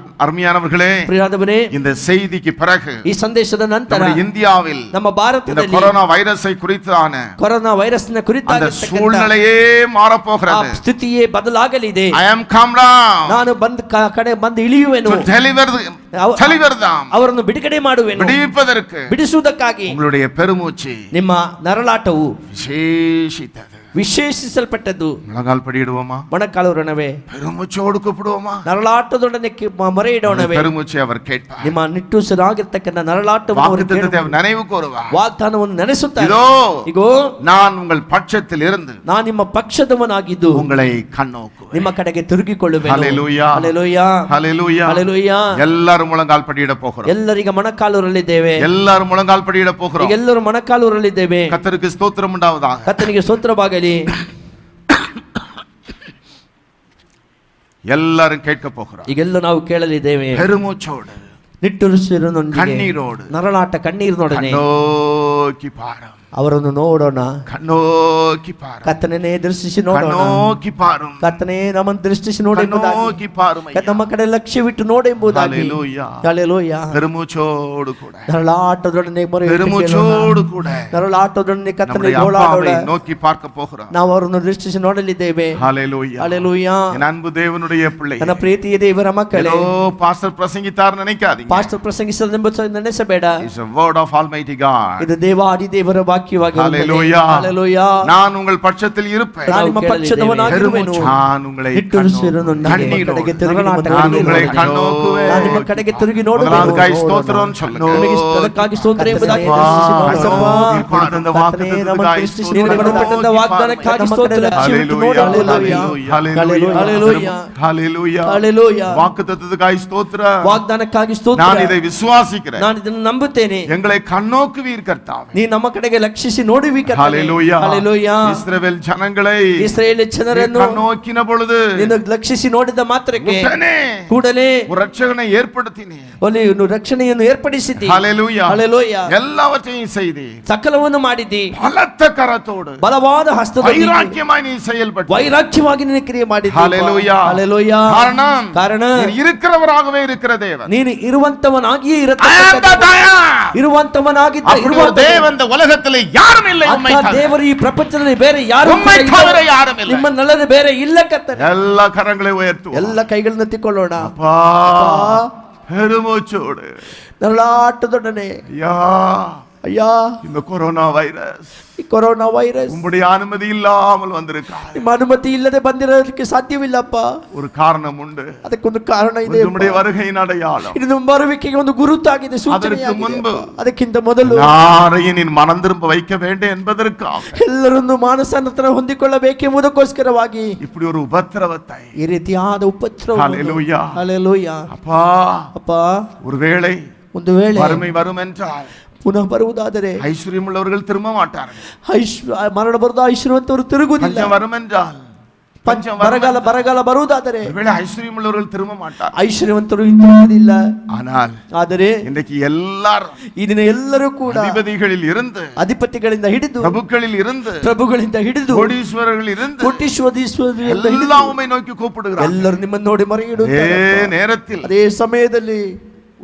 அருமையானவர்களே, ಪ್ರಿಯರಾದವರೇ, இந்த செய்திக்கு பிறகு ಈ ಸಂದೇಶದ ನಂತರ நம்ம இந்தியாவில் ನಮ್ಮ இந்த ಭಾರತದಲ್ಲಿ கொரோனா வைரஸை குறித்தான ಕೊರೋನಾ ವೈರಸ್ನ அந்த ಕುರಿತಾದ சூழ்நிலையே மாறப்போகிறது. ಸ್ಥಿತಿಯೇ ಬದಲಾಗಲಿದೆ. I am come down ನಾನು ಕಡೆ ಬಂದು ಇಳಿಯುವೆನು, to deliver them. ಅವರನ್ನು ಬಿಡುಗಡೆ ಮಾಡುವೆನು. விடுவிப்பதற்கு ಬಿಡಿಸುವುದಕ್ಕಾಗಿ உங்களுடைய பெருமூச்சு ನಿಮ್ಮ ನರಳಾಟವು விசேஷித்தது. ವಿಶೇಷಿಸಲ್ಪಟ್ಟದ್ದು. முழங்கால் படியிடுவோமா? ಮೊಣಕಾಲುರಣವೇ, பெருமூச்சோடு கூப்பிடுவோமா? ನರಳಾಟದೊಡನೆ ಮೊರೆ ಇಡೋಣವೇ. பெருமூச்சை அவர் கேட்பார். ನಿಮ್ಮ ನಿಟ್ಟುಸಿರಾಗಿರ್ತಕ್ಕಂಥ ನರಳಾಟವನ್ನು ಅವರು வாக்குத்தத்தத்தை அவர் நினைவு கூறுவார். ವಾಗ್ದಾನವನ್ನು ನೆನೆಸುತ್ತಾರೆ. இதோ ಇಗೋ நான் உங்கள் பட்சத்தில் இருந்து ನಾನು ನಿಮ್ಮ ಪಕ್ಷದವನಾಗಿದ್ದು உங்களை கண்ணோக்குவேன். ನಿಮ್ಮ ಕಡೆಗೆ ತಿರುಗಿಕೊಳ್ಳುವೆನು. ஹல்லேலூயா. ಹಲ್ಲೆಲೂಯಾ. ஹல்லேலூயா. ಹಲ್ಲೆಲೂಯಾ. எல்லாரும் முழங்கால் படியிட போகிறோம். ಎಲ್ಲರಿಗೆ ಮೊಣಕಾಲೂರಲ್ಲಿದ್ದೇವೆ. எல்லாரும் முழங்கால் படியிட போகிறோம். ಎಲ್ಲರೂ ಮೊಣಕಾಲೂರಲ್ಲಿದ್ದೇವೆ. கர்த்தருக்கு ஸ்தோத்திரம் உண்டாவதாக. ಕರ್ತನಿಗೆ ಸ್ತೋತ್ರವಾಗಲಿ. எல்லாரும் கேட்க போகிறோம். ಈಗೆಲ್ಲ ನಾವು ಕೇಳಲಿದ್ದೇವೆ. பெருமூச்சோடு ನಿಟ್ಟುಸಿರಿನೊಂದಿಗೆ கண்ணீரோடு ನರಳಾಟ ಕಣ್ಣೀರಿನೊಡನೆ கண்ணோக்கி பாரும். ಅವರನ್ನು ನೋಡೋಣ. கண்ணோக்கி பாரும். ಕರ್ತನೇ ದೃಷ್ಟಿಸಿ ನೋಡೋಣ. கண்ணோக்கி பாரும். ಕರ್ತನೇ ನಮ್ಮನ್ನು ದೃಷ್ಟಿಸಿ ನೋಡಿ ಎಂಬುದಾಗಿ, கண்ணோக்கி பாரும். ನಮ್ಮ ಕಡೆ ಲಕ್ಷ್ಯವಿಟ್ಟು ನೋಡಿ ಎಂಬುದಾಗಿ. ஹல்லேலூயா. ಹಲ್ಲೆಲೂಯಾ. பெருமூச்சோடு கூட ನರಳಾಟದೊಡನೆ ಮೊರೆ ಇಟ್ಟು பெருமூச்சோடு கூட ನರಳಾಟದೊಡನೆ ಕರ್ತನೆ நம்முடைய ಗೋಳಾಡೋಣ. அப்பாவை நோக்கி பார்க்க போகிறோம். ನಾವು ಅವರನ್ನು ದೃಷ್ಟಿಸಿ ನೋಡಲಿದ್ದೇವೆ. ஹல்லேலூயா. ಹಲ್ಲೆಲೂಯಾ. என் அன்பு தேவனுடைய பிள்ளை, ನನ್ನ ಪ್ರೀತಿಯ ದೇವರ ಮಕ್ಕಳೇ, ஏதோ பாஸ்டர் பிரசங்கித்தார் நினைக்காதீங்க. Pastor ಪ್ರಸಂಗಿಸಲೆಂಬ ನೆನೆಸಬೇಡ. It's a word of Almighty God. ಇದು ದೇವಾದಿ ದೇವರ ವಾಕ್ಯವಾಗಿರುತ್ತದೆ. ஹல்லேலூயா. ಹಲ್ಲೆಲೂಯಾ. நான் உங்கள் பட்சத்தில் இருப்பேன். ನಾನು ನಿಮ್ಮ ಪಕ್ಷದವನಾಗಿರುವೆನು. நான் உங்களை ನಿಟ್ಟುಸಿರಿನೊಂದಿಗೆ கண்ணீரோடு ಕಡೆಗೆ ತಿರುಗಿ நான் உங்களை கண்ணோக்குவேன். ನಾನು ನಿಮ್ಮ ಕಡೆಗೆ ತಿರುಗಿ ನೋಡುವೆನು. முதலாவதுக்காய் ஸ்தோத்திரம் சொல்லுங்க. ನಿಮಗೆ ಅದಕ್ಕಾಗಿ ಸ್ತೋತ್ರ ಎಂಬುದಾಗಿ கொடுத்த வாக்குத்தத்தத்துக்காய் ಕೊಡಲ್ಪಟ್ಟ ವಾಗ್ದಾನಕ್ಕಾಗಿ ಸ್ತೋತ್ರ. ஹல்லேலூயா. ಹಲ್ಲೆಲೂಯಾ. ஹல்லேலூயா. ಹಲ್ಲೆಲೂಯಾ. வாக்குத்தத்தத்துக்காய் ஸ்தோத்திரம். ವಾಗ್ದಾನಕ್ಕಾಗಿ ಸ್ತೋತ್ರ. நான் இதை விசுவாசிக்கிறேன். ನಾನು ಇದನ್ನು ನಂಬುತ್ತೇನೆ. எங்களை கண்ணோக்குவீர் கர்த்தாவே. ನೀ ನಮ್ಮ ಕಡೆಗೆ ಲಕ್ಷಿಸಿ ನೋಡುವಿ ಕರ್ತನೇ. ஹல்லேலூயா. ಹಲ್ಲೆಲೂಯಾ. இஸ்ரவேல் ஜனங்களை ಇಸ್ರಾಯೇಲ್ ಜನರನ್ನು கண்ணோக்கின பொழுது ನೀನು ಲಕ್ಷಿಸಿ ನೋಡಿದ ಮಾತ್ರಕ್ಕೆ உடனே ಕೂಡಲೇ ஒரு ரட்சகனை ஏற்படுத்தினீர். ನೀನು ರಕ್ಷಣೆಯನ್ನು ಏರ್ಪಡಿಸಿದ್ದಿ. ஹல்லேலூயா. ಹಲ್ಲೆಲೂಯಾ. எல்லாவற்றையும் செய்தீர். ಸಕಲವನ್ನು ಮಾಡಿದ್ದಿ. பலத்த கரத்தோடு ಬಲವಾದ ಹಸ್ತದೊಂದಿಗೆ வைராக்கியமாய் நீ செயல்பட்ட. ವೈರಾಗ್ಯವಾಗಿ ನೀನು ಕ್ರಿಯೆ ಮಾಡಿದ್ದಿ. ஹல்லேலூயா. ಹಲ್ಲೆಲೂಯಾ. காரணம் நீர் இருக்கிறவராகவே இருக்கிற தேவன். ನೀನು ಇರುವಂತವನಾಗಿಯೇ I am the God. ಇರುವಂತವನಾಗಿದ್ದ அப்படி ஒரு தேவன் இந்த உலகத்திலே யாரும் இல்லை. உம்மை தவிர. ದೇವರು ಈ ಪ್ರಪಂಚದಲ್ಲಿ ಬೇರೆ ಯಾರು உம்மை தவிர யாரும் இல்லை. ನಿಮ್ಮನ್ನಲ್ಲದೆ ಬೇರೆ ಇಲ್ಲ ಕರ್ತನೇ. எல்லா கரங்களை உயர்த்துவோம். ಎಲ್ಲ ಕೈಗಳನ್ನು ಎತ್ತಿಕೊಳ್ಳೋಣ. அப்பா பெருமூச்சோடு ನರಳಾಟದೊಡನೆ ஐயா ಅಯ್ಯಾ இந்த கொரோனா வைரஸ் ಈ ಕೊರೋನಾ ವೈರಸ್ உம்முடைய அனுமதி இல்லாமல் வந்திருக்காது. ನಿಮ್ಮ ಅನುಮತಿ ಇಲ್ಲದೆ ಬಂದಿರೋದಕ್ಕೆ ಸಾಧ್ಯವಿಲ್ಲಪ್ಪ. ஒரு காரணம் உண்டு. ಅದಕ್ಕೊಂದು ಕಾರಣ ಇದೆ. உம்முடைய வருகையின் அடையாளம். ಇದು ಬರುವಿಕೆಗೆ ಒಂದು ಗುರುತಾಗಿದೆ, அதற்கு முன்பு ಸೂಚನೆಯಾಗಿದೆ. ಅದಕ್ಕಿಂತ ಮೊದಲು யாரையும் நீ மனம் திரும்ப வைக்க வேண்டும் என்பதற்காக ಎಲ್ಲರನ್ನು ಮಾನಸಾಂತರ ಹೊಂದಿಕೊಳ್ಳಬೇಕೆಂಬುದಕ್ಕೋಸ್ಕರವಾಗಿ இப்படி ஒரு உபத்திரவத்தை ಈ ರೀತಿಯಾದ ಉಪದ್ರವ. ஹல்லேலூயா. ಹಲ್ಲೆಲೂಯಾ. அப்பா ಅಪ್ಪ ஒருவேளை ಒಂದು ವೇಳೆ வறுமை வரும் என்றால் ಪುನಃ ಬರುವುದಾದರೆ ஐஸ்வர்யம் உள்ளவர்கள் திரும்ப மாட்டார்கள். ಮರಣ ಬರದ ಐಶ್ವರ್ಯವಂತವರು ತಿರುಗುವುದಿಲ್ಲ. பஞ்சம் வரும் என்றால் பஞ்சம் ಬರಗಾಲ ಬರುವುದಾದರೆ ஒருவேளை ஐஸ்வர்யம் உள்ளவர்கள் திரும்ப மாட்டார். ಐಶ್ವರ್ಯವಂತರು ಹಿಂತಿರುಗುವುದಿಲ್ಲ. ಆದರೆ இன்றைக்கு எல்லாரும் ಈ ದಿನ ಎಲ್ಲರೂ ಕೂಡ அதிபதிகளில் இருந்து, ಅಧಿಪತಿಗಳಿಂದ ಹಿಡಿದು, பிரபுக்களில் இருந்து, ಕೋಟೀಶ್ವರೀಶ್ವರರಿಂದ எல்லாம் உம்மை நோக்கி கூப்பிடுகிறார்கள். ಎಲ್ಲರೂ ನಿಮ್ಮನ್ನು ನೋಡಿ ಮೊರೆಯಿಡುತ್ತಾರೆ. நேரத்தில் ಅದೇ ಸಮಯದಲ್ಲಿ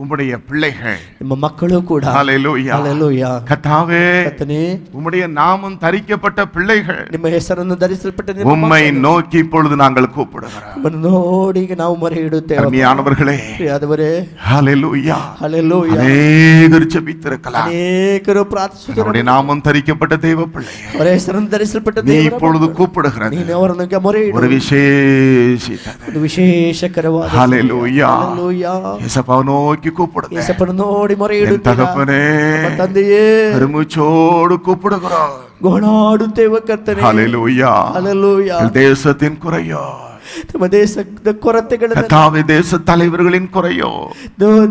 உம்முடைய பிள்ளைகள், ನಿಮ್ಮ ಮಕ್ಕಳು ಕೂಡ ஹalleluya, ஹalleluya, கர்த்தாவே, ಕರ್ತನೇ, உம்முடைய நாமம் தரிக்கப்பட்ட பிள்ளைகள் ನಿಮ್ಮ ಹೆಸರನ್ನು ಧರಿಸಲ್ಪಟ್ಟ ನಿಮ್ಮ உம்மை நோக்கி இப்பொழுது நாங்கள் கூப்பிடுகிறோம். ನಿಮ್ಮನ್ನು ನೋಡಿ ಈಗ ನಾವು ಮೊರೆಯಿಡುತ್ತೇವೆ. அருமையானவர்களே, ಪ್ರಿಯರಾದವರೇ, ஹalleluya, ஹalleluya, அநேகர் ஜெபித்திருக்கலாம். ಅನೇಕರು ಪ್ರಾರ್ಥಿಸುತ್ತಾರೆ. உம்முடைய நாமம் தரிக்கப்பட்ட தேவ பிள்ளைகள், ಅವರ ಹೆಸರನ್ನು ಧರಿಸಲ್ಪಟ್ಟ நீ ದೇವರ இப்பொழுது கூப்பிடுகிறது ನೀನು ಅವರನ್ನು ಮೊರೆಯಿಡು. ஒரு விசேஷித்த ಒಂದು ವಿಶೇಷಕರವಾದ ஹalleluya, ಹalleluya, இயேசுவை நோக்கி கூப்பிடுங்க. ಯೇಸಪ್ಪನ ನೋಡಿ என் ಮೊರೆಯಿಡುತ್ತೀರಾ. தகப்பனே, ನಮ್ಮ ತಂದೆಯೇ, பெருமூச்சோடு கூப்பிடுகிறோம். ಗೋಳಾಡುತ್ತೇವೆ ಕರ್ತನೇ. ஹalleluya, ಹalleluya, தேசத்தின் குறையோ, ನಮ್ಮ ದೇಶದ ಕೊರತೆಗಳನ್ನು, கர்த்தாவே, தேச தலைவர்களின் குறையோ,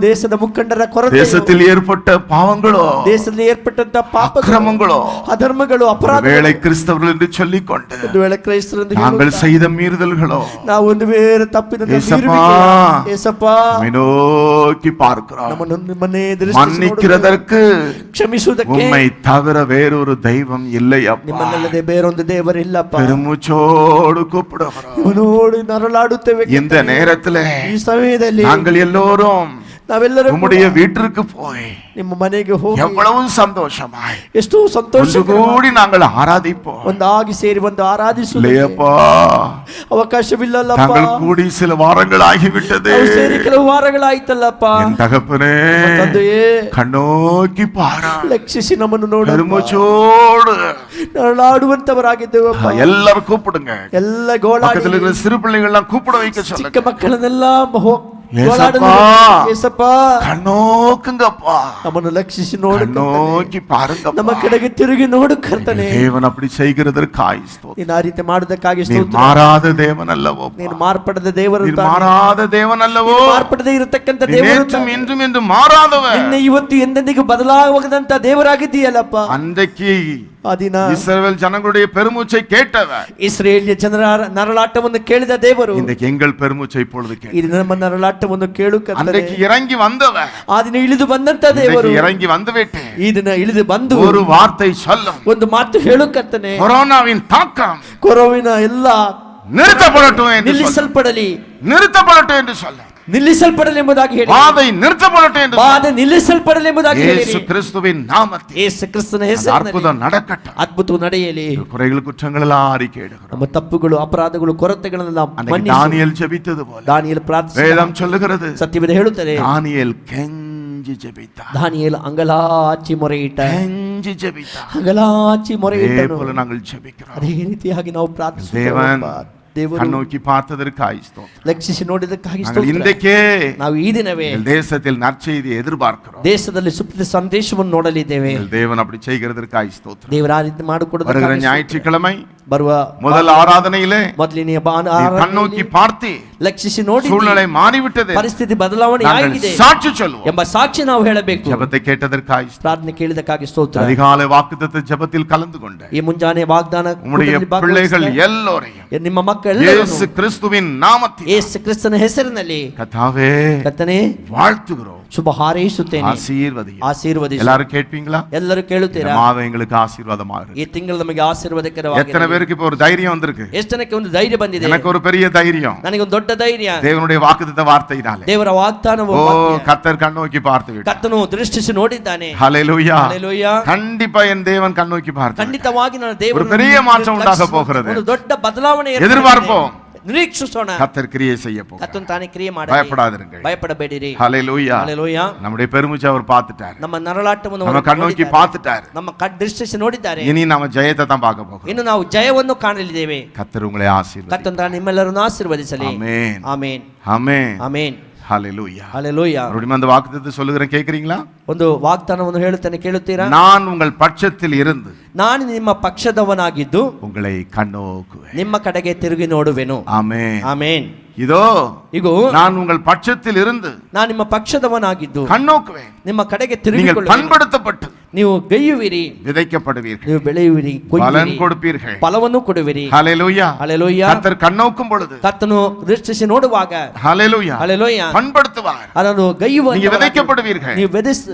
ದೇಶದ ಮುಖಂಡರ ಕೊರತೆ, தேசத்தில் ஏற்பட்ட பாவங்களோ, ದೇಶದಲ್ಲಿ ಏರ್ಪಟ್ಟಂತ ಪಾಪಗಳು, அக்கிரமங்களோ, ಅಧರ್ಮಗಳು, ಅಪರಾಧಗಳು, வேளை கிறிஸ்தவர்கள் என்று சொல்லிக்கொண்டு ಒಂದು ವೇಳೆ ಕ್ರೈಸ್ತರೆಂದು நாங்கள் ಹೇಳುತ್ತಾ செய்த மீறுதல்களோ, ನಾವು ಒಂದು ಬೇರೆ ತಪ್ಪಿದ ஏசப்பா, ಏಸಪ್ಪ, உம்மை நோக்கி பார்க்கிறோம். ನಮ್ಮನ್ನು ನಿಮ್ಮನ್ನೇ ದೃಷ್ಟಿಸಿ மன்னிக்கிறதற்கு ಕ್ಷಮಿಸುವುದಕ್ಕೆ உம்மை தவிர வேறொரு தெய்வம் இல்லை அப்பா. ನಿಮ್ಮನ್ನಲ್ಲದೆ ಬೇರೊಂದು ದೇವರಿಲ್ಲಪ್ಪ. பெருமூச்சோடு கூப்பிடுகிறோம். ನೋಡಿ ನರಳಾಡುತ್ತೇವೆ. இந்த நேரத்தில் ಈ ಸಮಯದಲ್ಲಿ நாங்கள் எல்லோரும் ನಾವೆಲ್ಲರೂ உம்முடைய வீட்டிற்கு போய் ನಿಮ್ಮ ಮನೆಗೆ ಹೋಗಿ எவ்வளவு சந்தோஷமாய் ಎಷ್ಟು ಸಂತೋಷ கூடி நாங்கள் ஆராதிப்போம். ಒಂದಾಗಿ ಸೇರಿ ಒಂದು ಆರಾಧಿಸುವ ಅವಕಾಶವಿಲ್ಲಲ್ಲಪ್ಪ. நாங்கள் கூடி சில வாரங்கள் ஆகிவிட்டது. ನಾವು ಸೇರಿ ಕೆಲವು ವಾರಗಳಾಯ್ತಲ್ಲಪ್ಪ. என் தகப்பனே, ತಂದೆಯೇ, கண்ணோக்கி பாரா, ಲಕ್ಷಿಸಿ ನಮ್ಮನ್ನು ನೋಡು. பெருமூச்சோடு ನರಳಾಡುವಂತವರಾಗಿದ್ದೇವಪ್ಪ. எல்லாரும் கூப்பிடுங்க. ಎಲ್ಲ ಗೋಳಾಡಿ பக்கத்துல இருக்கிற சிறு பிள்ளைகள் எல்லாம் கூப்பிட வைக்க ಚಿಕ್ಕ சொல்லுங்க. ಮಕ್ಕಳನ್ನೆಲ್ಲ கண்ணோக்குங்கப்பா, ನಮ್ಮನ್ನು ಲಕ್ಷಿಸಿ ನೋಡು, கண்ணோக்கி பாருங்க, ನಮ್ಮ ಕಡೆಗೆ ತಿರುಗಿ ನೋಡು ಕರ್ತನೇ. தேவன் அப்படி செய்கிறதற்காய் ஸ்தோத்திரம். ನೀನು ಆ ರೀತಿ ಮಾಡುವುದಕ್ಕಾಗಿ நீர் ಸ್ತೋತ್ರ. மாறாத தேவன் அல்லவோ, ನೀನು ಮಾರ್ಪಡದ ದೇವರು, நீர் மாறாத தேவன் அல்லவோ, ಮಾರ್ಪಡದೇ ಇರತಕ್ಕಂತ ದೇವರು, நேற்றும் இன்றும் என்று மாறாதவர், ನಿನ್ನೆ ಇವತ್ತು ಎಂದೆಂದಿಗೂ ಬದಲಾಗದಂತ ದೇವರಾಗಿದ್ದೀಯಲ್ಲಪ್ಪ. அன்றைக்கு ಆ ದಿನ இஸ்ரவேல் ஜனங்களுடைய பெருமூச்சை கேட்டவர், ಇಸ್ರೇಲಿಯ ಜನರ ನರಳಾಟವನ್ನು ಕೇಳಿದ ದೇವರು, இன்றைக்கு எங்கள் பெருமூச்சை இப்பொழுது கேட்கிறார். ಈ ದಿನ ನಮ್ಮ ನರಳಾಟವನ್ನು ಕೇಳು ಕರ್ತನೇ. அன்றைக்கு இறங்கி வந்தவர், ಆ ದಿನ ಇಳಿದು ಬಂದಂತ ದೇವರು, இறங்கி வந்துவிட்டு ಈ ದಿನ ಇಳಿದು ಬಂದು ஒரு வார்த்தை சொல்லும். ಒಂದು ಮಾತು ಹೇಳು ಕರ್ತನೇ. கொரோனாவின் தாக்கம் ಕೊರೋವಿನ ಎಲ್ಲ நிறுத்தப்படட்டும் என்று ನಿಲ್ಲಿಸಲ್ಪಡಲಿ, நிறுத்தப்படட்டும் என்று சொல்ல, ನಿಲ್ಲಿಸಲ್ಪಡಲಿ ಎಂಬುದಾಗಿ ಹೇಳಿ, வாதை நிறுத்தப்படட்டும் என்று ಬಾಧೆ ನಿಲ್ಲಿಸಲ್ಪಡಲಿ ಎಂಬುದಾಗಿ ಹೇಳಿ, இயேசு கிறிஸ்துவின் நாமத்தில் ಯೇಸು ಕ್ರಿಸ್ತನ ಹೆಸರಿನಲ್ಲಿ அற்புதம் நடக்கட்டும். ಅದ್ಭುತವು ನಡೆಯಲಿ. குறைகள் குற்றங்கள் எல்லாம் அறிக்கையிடுகிறோம். ನಮ್ಮ ತಪ್ಪುಗಳು, ಅಪರಾಧಗಳು, ಕೊರತೆಗಳನ್ನು ನಾವು ಮನ್ನಿಸು. தானியேல் ஜெபித்தது போல ದಾನಿಯೇಲ್ ಪ್ರಾರ್ಥಿಸಿದ, வேதம் சொல்லுகிறது, ಸತ್ಯವೇದ ಹೇಳುತ್ತದೆ, தானியேல் கெஞ்சி ஜெபித்தார். ದಾನಿಯೇಲ್ ಅಂಗಲಾಚಿ ಮೊರೆಯಿಟ್ಟ, கெஞ்சி ஜெபித்தார். ಅಂಗಲಾಚಿ அதே ಮೊರೆಯಿಟ್ಟನು. போல நாங்கள் ஜெபிக்கிறோம். ಅದೇ ರೀತಿಯಾಗಿ ನಾವು ಪ್ರಾರ್ಥಿಸುತ್ತೇವೆ. தேவன் ದೇವರು கண்ணோக்கி பார்த்ததற்காய் ஸ்தோத்திரம். ಲಕ್ಷಿಸಿ ನೋಡಿದಕ್ಕಾಗಿ நாங்கள் ಸ್ತೋತ್ರ. இன்றைக்கே ನಾವು ಈ ದಿನವೇ எங்கள் தேசத்தில் நற்செய்தி எதிர்பார்க்கிறோம். ದೇಶದಲ್ಲಿ ಸುಪ್ತ ಸಂದೇಶವನ್ನು ನೋಡಲಿದ್ದೇವೆ. எங்கள் தேவன் அப்படி செய்கிறதற்காய் ஸ்தோத்திரம். ದೇವರ ಆ ರೀತಿ ಮಾಡಿಕೊಡೋದು. வருகிற ஞாயிற்றுக்கிழமை ಬರುವ முதல் ஆராதனையிலே ಮೊದಲನೆಯ கண்ணோக்கி பார்த்து ಲಕ್ಷಿಸಿ ನೋಡಿ சூழ்நிலை மாறிவிட்டது, ಪರಿಸ್ಥಿತಿ ಬದಲಾವಣೆ ಆಗಿದೆ சாட்சி சொல்லுவோம் ಎಂಬ ಸಾಕ್ಷಿ ನಾವು ಹೇಳಬೇಕು. ஜெபத்தை கேட்டதற்காய் ಪ್ರಾರ್ಥನೆ ಕೇಳಿದಕ್ಕಾಗಿ ಸ್ತೋತ್ರ. அதிகாலை வாக்குத்தத்த ஜெபத்தில் கலந்து கொண்ட ಈ ಮುಂಜಾನೆ ವಾಗ್ದಾನ உம்முடைய பிள்ளைகள் எல்லோரையும் ನಿಮ್ಮ ಮಕ್ಕಳೆಲ್ಲರನ್ನು இயேசு கிறிஸ்துவின் நாமத்தில் ಯೇಸು ಕ್ರಿಸ್ತನ ಹೆಸರಿನಲ್ಲಿ கர்த்தாவே ಕರ್ತನೇ வாழ்த்துகிறோம், ಶುಭ ಹಾರೈಸುತ್ತೇನೆ. ஆசீர்வதியும். ಆಶೀರ್ವದಿಸು. எல்லாரும் கேட்பீங்களா? ಎಲ್ಲರೂ ಕೇಳುತ್ತೀರಾ? மாதம் எங்களுக்கு ஆசீர்வாதமாக ಈ ತಿಂಗಳು ನಮಗೆ ಆಶೀರ್ವಾದಕರವಾಗಿದೆ. எத்தனை பேருக்கு இப்ப ஒரு தைரியம் வந்திருக்கு? ಎಷ್ಟು ಜನಕ್ಕೆ ಒಂದು ಧೈರ್ಯ ಬಂದಿದೆ? எனக்கு ஒரு பெரிய தைரியம், ನನಗೆ ಒಂದು ದೊಡ್ಡ ಧೈರ್ಯ. தேவனுடைய வாக்குத்தத்த வார்த்தையினாலே. ದೇವರ ವಾಗ್ದಾನವು, ஓ, கர்த்தர் கண்ணோக்கி பார்த்து விட்டார். ಕರ್ತನು ದೃಷ್ಟಿಸಿ ನೋಡಿದ್ದಾನೆ. ஹல்லேலூயா, ಹಲ್ಲೆಲೂಯಾ. கண்டிப்பா என் தேவன் கண்ணோக்கி பார்த்து ಖಂಡಿತವಾಗಿ ನನ್ನ ஒரு ದೇವರು பெரிய மாற்றம் உண்டாக போகிறது. ಒಂದು ದೊಡ್ಡ ಬದಲಾವಣೆ எதிர்பார்ப்போம், ನಿರೀಕ್ಷಿಸೋಣ. கர்த்தர் கிரியை செய்ய போகிறார். ಕರ್ತನು ತಾನೇ ಕ್ರಿಯೆ ಮಾಡಿ, பயப்படாதீர்கள். ಭಯಪಡಬೇಡಿರಿ. ஹல்லேலூயா, ಹಲ್ಲೆಲೂಯಾ. நம்முடைய பெருமூச்சை அவர் பார்த்துட்டார், ನಮ್ಮ ನರಳಾಟವನ್ನು நம்ம கண்ணோக்கி பார்த்துட்டார். ನಮ್ಮ ದೃಷ್ಟಿಸಿ ನೋಡಿದ್ದಾರೆ. இனி நம்ம ஜெயத்தை தான் பார்க்க போகிறோம். ಇನ್ನು ನಾವು ಜಯವನ್ನು ಕಾಣಲಿದ್ದೇವೆ. கர்த்தர் உங்களை ஆசீர்வதிப்பார். ಕರ್ತನು ತಾನೇ ನಿಮ್ಮೆಲ್ಲರನ್ನು ಆಶೀರ್ವದಿಸಲಿ. ஆமென், ಆಮೆನ್, ஆமென், ಆಮೆನ್. ஹல்லேலூயா. ಹಲ್ಲೆಲೂಯಾ. மறுபடியும் அந்த வாக்குத்தத்தத்தை சொல்லுகிறேன், கேக்குறீங்களா? ಒಂದು ವಾಗ್ದಾನವನ್ನು ಹೇಳುತ್ತೇನೆ, ಕೇಳುತ್ತೀರಾ? நான் உங்கள் பட்சத்தில் இருந்து ನಾನು ನಿಮ್ಮ ಪಕ್ಷದವನಾಗಿದ್ದು உங்களை கண்ணோக்குவேன். ನಿಮ್ಮ ಕಡೆಗೆ ತಿರುಗಿ ನೋಡುವೆನು. ஆமென். ಆಮೆನ್. இதோ ಇಗೋ நான் உங்கள் பட்சத்தில் இருந்து ನಾನು ನಿಮ್ಮ ಪಕ್ಷದವನಾಗಿದ್ದು கண்ணோக்குவேன். ನಿಮ್ಮ ಕಡೆಗೆ நீங்கள் ತಿರುಗಿಕೊಳ್ಳುವೆನು. பண்படுத்தப்பட்டு ನೀವು ಗೈಯುವಿರಿ, விதைக்கப்படுவீர்கள், ನೀವು ಬೆಳೆಯುವಿರಿ, பலன் ಕೊಯ್ಯುವಿರಿ, கொடுப்பீர்கள். ಫಲವನ್ನು ಕೊಡುವಿರಿ. ஹalleluya. ಹಲ್ಲೆಲೂಯಾ. கர்த்தர் கண்ணோக்கும் பொழுது ಕರ್ತನು ದೃಷ್ಟಿಸಿ ನೋಡುವಾಗ ஹalleluya ಹಲ್ಲೆಲೂಯಾ பண்படுத்துவார். ಅದನ್ನು ಗೈಯುವ நீங்க விதைக்கப்படுவீர்கள், ನೀವು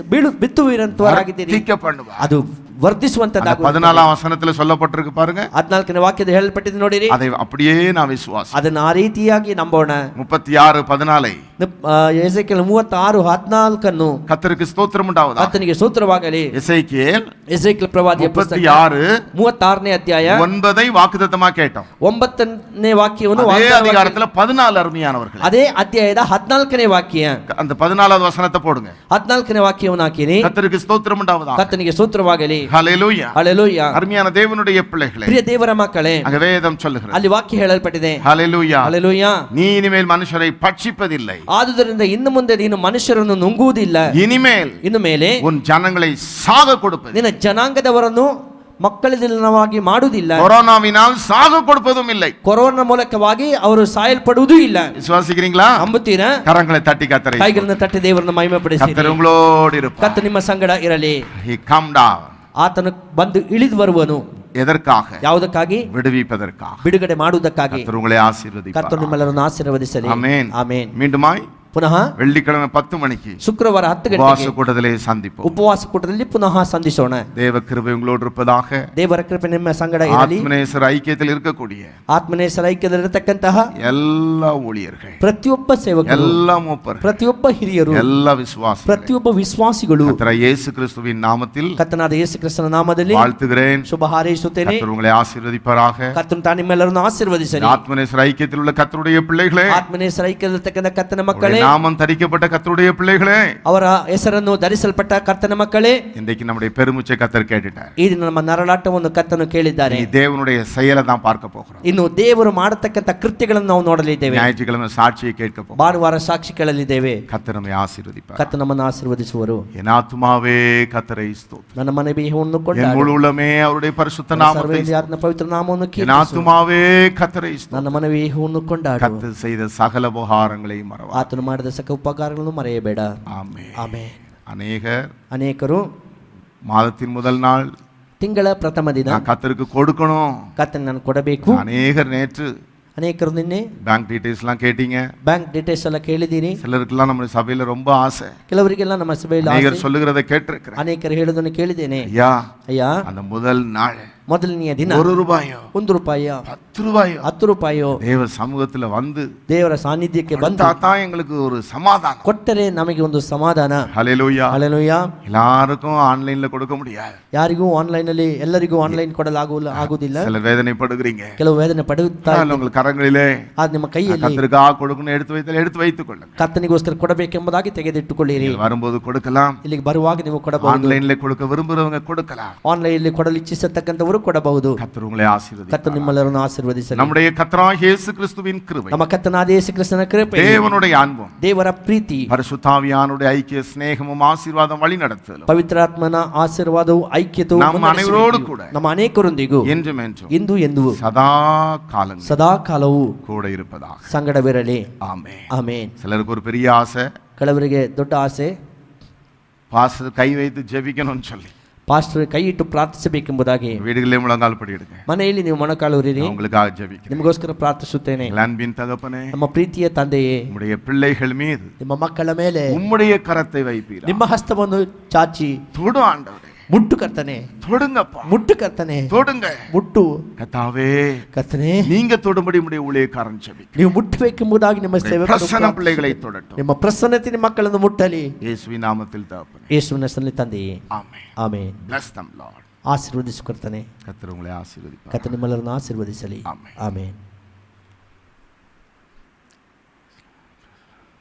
ಬಿತ್ತುವಿರಂತವರಾಗಿದ್ದೀರಿ. வர்த்திக்க பண்ணுவார். ಅದು ವರ್ಧಿಸುವಂತದ್ದಾಗುತ್ತದೆ. 14ஆம் வசனத்துல சொல்லப்பட்டிருக்கு பாருங்க. 14ನೇ ವಾಕ್ಯದ ಹೇಳಲ್ಪಟ್ಟಿದೆ ನೋಡಿರಿ. அதை அப்படியே நான் விசுவாசி. ಅದನ್ನ ಆ ರೀತಿಯಾಗಿ ನಂಬೋಣ. 36:14 ಎಸೆಕಿಯೇಲ್ 36:14 கர்த்தருக்கு ஸ்தோத்திரம் உண்டாவதாக. ಆತನಿಗೆ ಸ್ತೋತ್ರವಾಗಲಿ. எசேக்கியேல் ಎಸೆಕಿಯೇಲ್ ಪ್ರವಾದಿಯ ಪುಸ್ತಕ 36:9 ಅಧ್ಯಾಯ 9 வாக்குத்தத்தமா கேட்டோம். 9ನೇ ವಾಕ್ಯವನ್ನು அதே அதிகாரத்துல 14 அருமையானவர்கள். ಅದೇ ಅಧ್ಯಾಯದ 14ನೇ ವಾಕ್ಯ. அந்த 14வது வசனத்தை போடுங்க. 14ನೇ ವಾಕ್ಯವನ್ನು ಹಾಕಿನಿ. கர்த்தருக்கு ஸ்தோத்திரம் உண்டாவதாக. ಕರ್ತನಿಗೆ ಸ್ತೋತ್ರವಾಗಲಿ. ஹalleluya. ಹಲ್ಲೆಲೂಯಾ. அருமையான தேவனுடைய பிள்ளைகளே, ಪ್ರಿಯ ದೇವರ ಮಕ್ಕಳೇ, அங்க வேதம் சொல்லுகிறது. ಅಲ್ಲಿ ವಾಕ್ಯ ಹೇಳಲ್ಪಟ್ಟಿದೆ. ஹalleluya. ಹಲ್ಲೆಲೂಯಾ. நீ இனிமேல் மனுஷரை பட்சிப்பதில்லை. ಆದುದರಿಂದ ಇನ್ನು ಮುಂದೆ ನೀನು ಮನುಷ್ಯರನ್ನು ನುಂಗುವುದಿಲ್ಲ. இனிமேல் ಇನ್ನು ಮೇಲೆ உன் ஜனங்களை சாக கொடுப்பது. ನಿನ್ನ ಜನಾಂಗದವರನ್ನು ಮಕ್ಕಳಿಲ್ಲವಾಗಿ ಮಾಡುವುದಿಲ್ಲ. கொரோனாவினால் சாக கொடுப்பதும் இல்லை. ಕೊರೋನಾ ಮೂಲಕವಾಗಿ ಅವರು ಸಾಯಲ್ಪಡುವುದೂ ಇಲ್ಲ. விசுவாசிக்கிறீங்களா? ನಂಬುತ್ತೀರಾ? கரங்களை தட்டி கர்த்தரை ಕೈಗಳನ್ನು ತಟ್ಟಿ ದೇವರನ್ನು ಮಹಿಮೆಪಡಿಸಿರಿ. கர்த்தர் உங்களோடு இருப்பார். ಕರ್ತನು ನಿಮ್ಮ ಸಂಗಡ ಇರಲಿ. He come down. ಆತನು ಬಂದು ಇಳಿದು ಬರುವನು. எதற்காக? ಯಾವುದಕ್ಕಾಗಿ? விடுவிப்பதற்காக. ಬಿಡುಗಡೆ ಮಾಡುವುದಕ್ಕಾಗಿ. கர்த்தர் உங்களை ஆசீர்வதிப்பார். ಕರ್ತನು ನಿಮ್ಮೆಲ್ಲರನ್ನು ಆಶೀರ್ವದಿಸಲಿ. ஆமென். ಆಮೆನ್. மீண்டுமாய் ಪುನಃ வெள்ளிக்கிழமை 10 மணிக்கு ಶುಕ್ರವಾರ 10 உபவாச ಗಂಟೆಗೆ கூட்டத்திலே சந்திப்போம். ಉಪವಾಸ ಕೂಟದಲ್ಲಿ ಪುನಃ ಸಂಧಿಸೋಣ. தேவ கிருபை உங்களோடு இருப்பதாக. ದೇವರ ಕೃಪೆ ನಿಮ್ಮ ಸಂಗಡ ಇರಲಿ. ஆத்மநேசர் ஐக்கியத்தில் இருக்கக்கூடிய ಆತ್ಮನೇಸರ ಐಕ್ಯದಲ್ಲಿರತಕ್ಕಂತಹ எல்லா ஊழியர்கள், ಪ್ರತಿಯೊಬ್ಬ ಸೇವಕರು, எல்லா மூப்பர்கள், ಪ್ರತಿಯೊಬ್ಬ ಹಿರಿಯರು, எல்லா விசுவாசிகள் ಪ್ರತಿಯೊಬ್ಬ ವಿಶ್ವಾಸಿಗಳು கர்த்தர் இயேசு கிறிஸ்துவின் நாமத்தில் ಕರ್ತನಾದ ಯೇಸು ಕ್ರಿಸ್ತನ ನಾಮದಲ್ಲಿ வாழ்த்துகிறேன். ಶುಭ ಹಾರೈಸುತ್ತೇನೆ. கர்த்தர் உங்களை ஆசீர்வதிப்பாராக. ಕರ್ತನು ತಾನು ನಿಮ್ಮೆಲ್ಲರನ್ನು ಆಶೀರ್ವದಿಸಲಿ. ஆத்மநேசர் ஐக்கியத்தில் உள்ள கர்த்தருடைய பிள்ளைகளே, ಆತ್ಮನೇಸರ ಐಕ್ಯದಲ್ಲಿರತಕ್ಕಂಥ ಕರ್ತನ உங்களுடைய ಮಕ್ಕಳೇ, நாமம் தரிக்கப்பட்ட கர்த்தருடைய பிள்ளைகளே, ಅವರ ಹೆಸರನ್ನು ಧರಿಸಲ್ಪಟ್ಟ ಕರ್ತನ ಮಕ್ಕಳೇ, இன்றைக்கு நம்முடைய பெருமுச்சை கர்த்தர் கேட்டுட்டார். ಈ ದಿನ ನಮ್ಮ ನರಳಾಟವನ್ನು ಕರ್ತನು ಕೇಳಿದ್ದಾರೆ. நீ தேவனுடைய செயலை தான் பார்க்க போகிறோம். ಇನ್ನು ದೇವರು ಮಾಡತಕ್ಕಂಥ ಕೃತ್ಯಗಳನ್ನು ನಾವು ನೋಡಲಿದ್ದೇವೆ. ஞாயிற்றுக்கிழமை சாட்சியை கேட்க போகிறோம். ಭಾನುವಾರ ಸಾಕ್ಷಿ ಕೇಳಲಿದ್ದೇವೆ. கர்த்தர் நம்மை ஆசீர்வதிப்பார். ಕರ್ತನು ನಮ್ಮನ್ನು ಆಶೀರ್ವದಿಸುವರು. என் ஆத்துமாவே கர்த்தரை ஸ்தோத்திரம். ನನ್ನ ಮನವಿಯನ್ನು என் ಕೊಂಡಾಡು. முழு உள்ளமே அவருடைய பரிசுத்த நாமத்தை ಸರ್ವೇಂದ್ರಿಯ ಆತ್ಮ ಪವಿತ್ರ ನಾಮವನ್ನು என் ಕೀರ್ತಿಸು. ஆத்துமாவே கர்த்தரை ஸ்தோத்திரம். ನನ್ನ ಮನವಿಯನ್ನು ಕೊಂಡಾಡು. கர்த்தர் செய்த சகல உபகாரங்களையும் மறவாதே. ಆತನು ಮಾಡಿದ ಸಕ ಉಪಕಾರಗಳನ್ನು ಮರೆಯಬೇಡ. ஆமென். ಆಮೆನ್. அநேகರು மாதத்தின் முதல் நாள் ತಿಂಗಳ ಪ್ರಥಮ ದಿನ நான் கர்த்தருக்கு கொடுக்கணும். ಕರ್ತನಿಗೆ ನಾನು ಕೊಡಬೇಕು. அநேகர் நேற்று ಅನೇಕರು ನಿನ್ನೆ பேங்க் டீடைல்ஸ்லாம் கேட்டீங்க. ಬ್ಯಾಂಕ್ ಡೀಟೇಲ್ಸ್ ಎಲ್ಲ ಕೇಳಿದ್ದೀನಿ. சிலருக்கெல்லாம் நம்ம சபையில ரொம்ப ஆசை. ಕೆಲವರಿಗೆಲ್ಲ ನಮ್ಮ ಸಭೆಯಲ್ಲಿ அநேகர் சொல்லுகிறதை கேட்டிருக்கிறேன். ಅನೇಕರು ಹೇಳೋದನ್ನು ಕೇಳಿದ್ದೇನೆ. ஐயா, ಅಯ್ಯ, அந்த முதல் நாள் ಮೊದಲನೆಯ ದಿನ ₹1 ₹1 ₹10 ₹10 தேவ சமூகத்துல வந்து ದೇವರ ಸಾನ್ನಿಧ್ಯಕ್ಕೆ ಬಂದು தான் எங்களுக்கு ஒரு சமாதானம். ಕೊಟ್ಟರೆ ನಮಗೆ ಒಂದು ಸಮಾಧಾನ. ஹல்லேலூயா. ಹಲ್ಲೆಲೂಯಾ. எல்லாருக்கும் ஆன்லைன்ல கொடுக்க முடியாது. ಯಾರಿಗೂ ಆನ್ಲೈನ್ ಅಲ್ಲಿ ಎಲ್ಲರಿಗೂ ಆನ್ಲೈನ್ ಆಗುವುದಿಲ್ಲ. சில வேதனைப்படுகிறீங்க. ಕೆಲವು ವೇದನೆ ಪಡೆಯುತ್ತಾರೆ. உங்கள் கரங்களிலே ಅದು ನಿಮ್ಮ ಕೈಯಲ್ಲಿ கர்த்தருக்காக கொடுக்கணும் எடுத்து வைத்துக் கொள்ளுங்க. ಕರ್ತನಿಗೋಸ್ಕರ ಕೊಡಬೇಕೆಂಬುದಾಗಿ ತೆಗೆದಿಟ್ಟುಕೊಳ್ಳಿರಿ. வரும்போது கொடுக்கலாம். ಇಲ್ಲಿಗೆ ಬರುವಾಗ ನೀವು ಕೊಡಬಹುದು. ஆன்லைன்ல கொடுக்க விரும்புறவங்க கொடுக்கலாம். ಆನ್ಲೈನ್ ಅಲ್ಲಿ ಕೊಡಲು ಇಚ್ಛಿಸತಕ್ಕಂಥವರು ಕೊಡಬಹುದು. கர்த்தர் உங்களை ஆசீர்வதிப்பார். ಕರ್ತನು ನಿಮ್ಮೆಲ್ಲರನ್ನು ಆಶೀರ್ವದಿಸಲಿ. நம்முடைய கர்த்தராகிய இயேசு கிறிஸ்துவின் கிருபை, ನಮ್ಮ ಕರ್ತನಾದ ಯೇಸು ಕ್ರಿಸ್ತನ ಕೃಪೆ, தேவனுடைய அன்பும், ದೇವರ ಪ್ರೀತಿ, பரிசுத்தாவியானுடைய ஐக்கிய ஸ்நேகமும் ஆசீர்வாதம் வழி நடத்துதலும் ಪವಿತ್ರಾತ್ಮನ ಆಶೀರ್ವಾದವು ಐಕ್ಯತೆಯು ನಮ್ಮ ಅನೇಕரோடு ಕೂಡ ನಮ್ಮ ಅನೇಕರೊಂದಿಗೂ என்றும் என்றும் ಇಂದು ಎಂದು சதா காலங்கள் ಸದಾ ಕಾಲವು கூட இருப்பதாக. ಸಂಗಡವಿರಲಿ. ஆமென். ಆಮೆನ್. சிலருக்கு ஒரு பெரிய ஆசை, ಕೆಲವರಿಗೆ ದೊಡ್ಡ ಆಸೆ, பாஸ்டர் கை வைத்து ஜெபிக்கணும்னு சொல்லி ಪಾಸ್ಟರ್ ಕೈ ಇಟ್ಟು ಪ್ರಾರ್ಥಿಸಬೇಕೆಂಬುದಾಗಿ. வீடுகளிலே முழங்கால் படிடுங்க. ಮನೆಯಲ್ಲಿ ನೀವು ಮೊಣಕಾಲೂರಿರಿ. உங்களுக்காக ஜெபிக்கிறேன். ನಿಮಗೋಸ್ಕರ ಪ್ರಾರ್ಥಿಸುತ್ತೇನೆ. அன்பின் தகப்பனே, ನಮ್ಮ ಪ್ರೀತಿಯ ತಂದೆಯೇ, உம்முடைய பிள்ளைகள் மீது ನಿಮ್ಮ ಮಕ್ಕಳ ಮೇಲೆ உம்முடைய கரத்தை வைப்பீர். ನಿಮ್ಮ ಹಸ್ತವನ್ನು ಚಾಚಿ தொடு ஆண்டவரே, ಮುಟ್ಟು ಕರ್ತನೆ, தொடுங்கப்பா, ಮುಟ್ಟು ಕರ್ತನೆ, தொடுங்க ಮುಟ್ಟು கர்த்தாவே. ಕರ್ತನೆ, நீங்க தொடும்படி உம்முடைய ஊழியக்காரன் ஜெபிக்கிறேன். ನೀವು ಮುಟ್ಟಬೇಕೆಂಬುದಾಗಿ ನಿಮ್ಮ பிரசன்ன பிள்ளைகளை தொடட்டும். ನಿಮ್ಮ ಪ್ರಸನ್ನತೆ ನಿಮ್ಮ ಮಕ್ಕಳನ್ನು ಮುಟ್ಟಲಿ. இயேசுவின் நாமத்தில் தகப்பனே. ಯೇಸುವಿನ ಹೆಸರಿನಲ್ಲಿ ತಂದೆಯೇ, ஆமென். ಆಮೆನ್. Bless them, Lord. ಆಶೀರ್ವದಿಸು ಕರ್ತನೆ. கர்த்தர் உங்களை ஆசீர்வதிப்பார். ಕರ್ತನೆ ನಿಮ್ಮೆಲ್ಲರನ್ನು ಆಶೀರ್ವದಿಸಲಿ. ಆಮೆನ್. ಆಮೆನ್.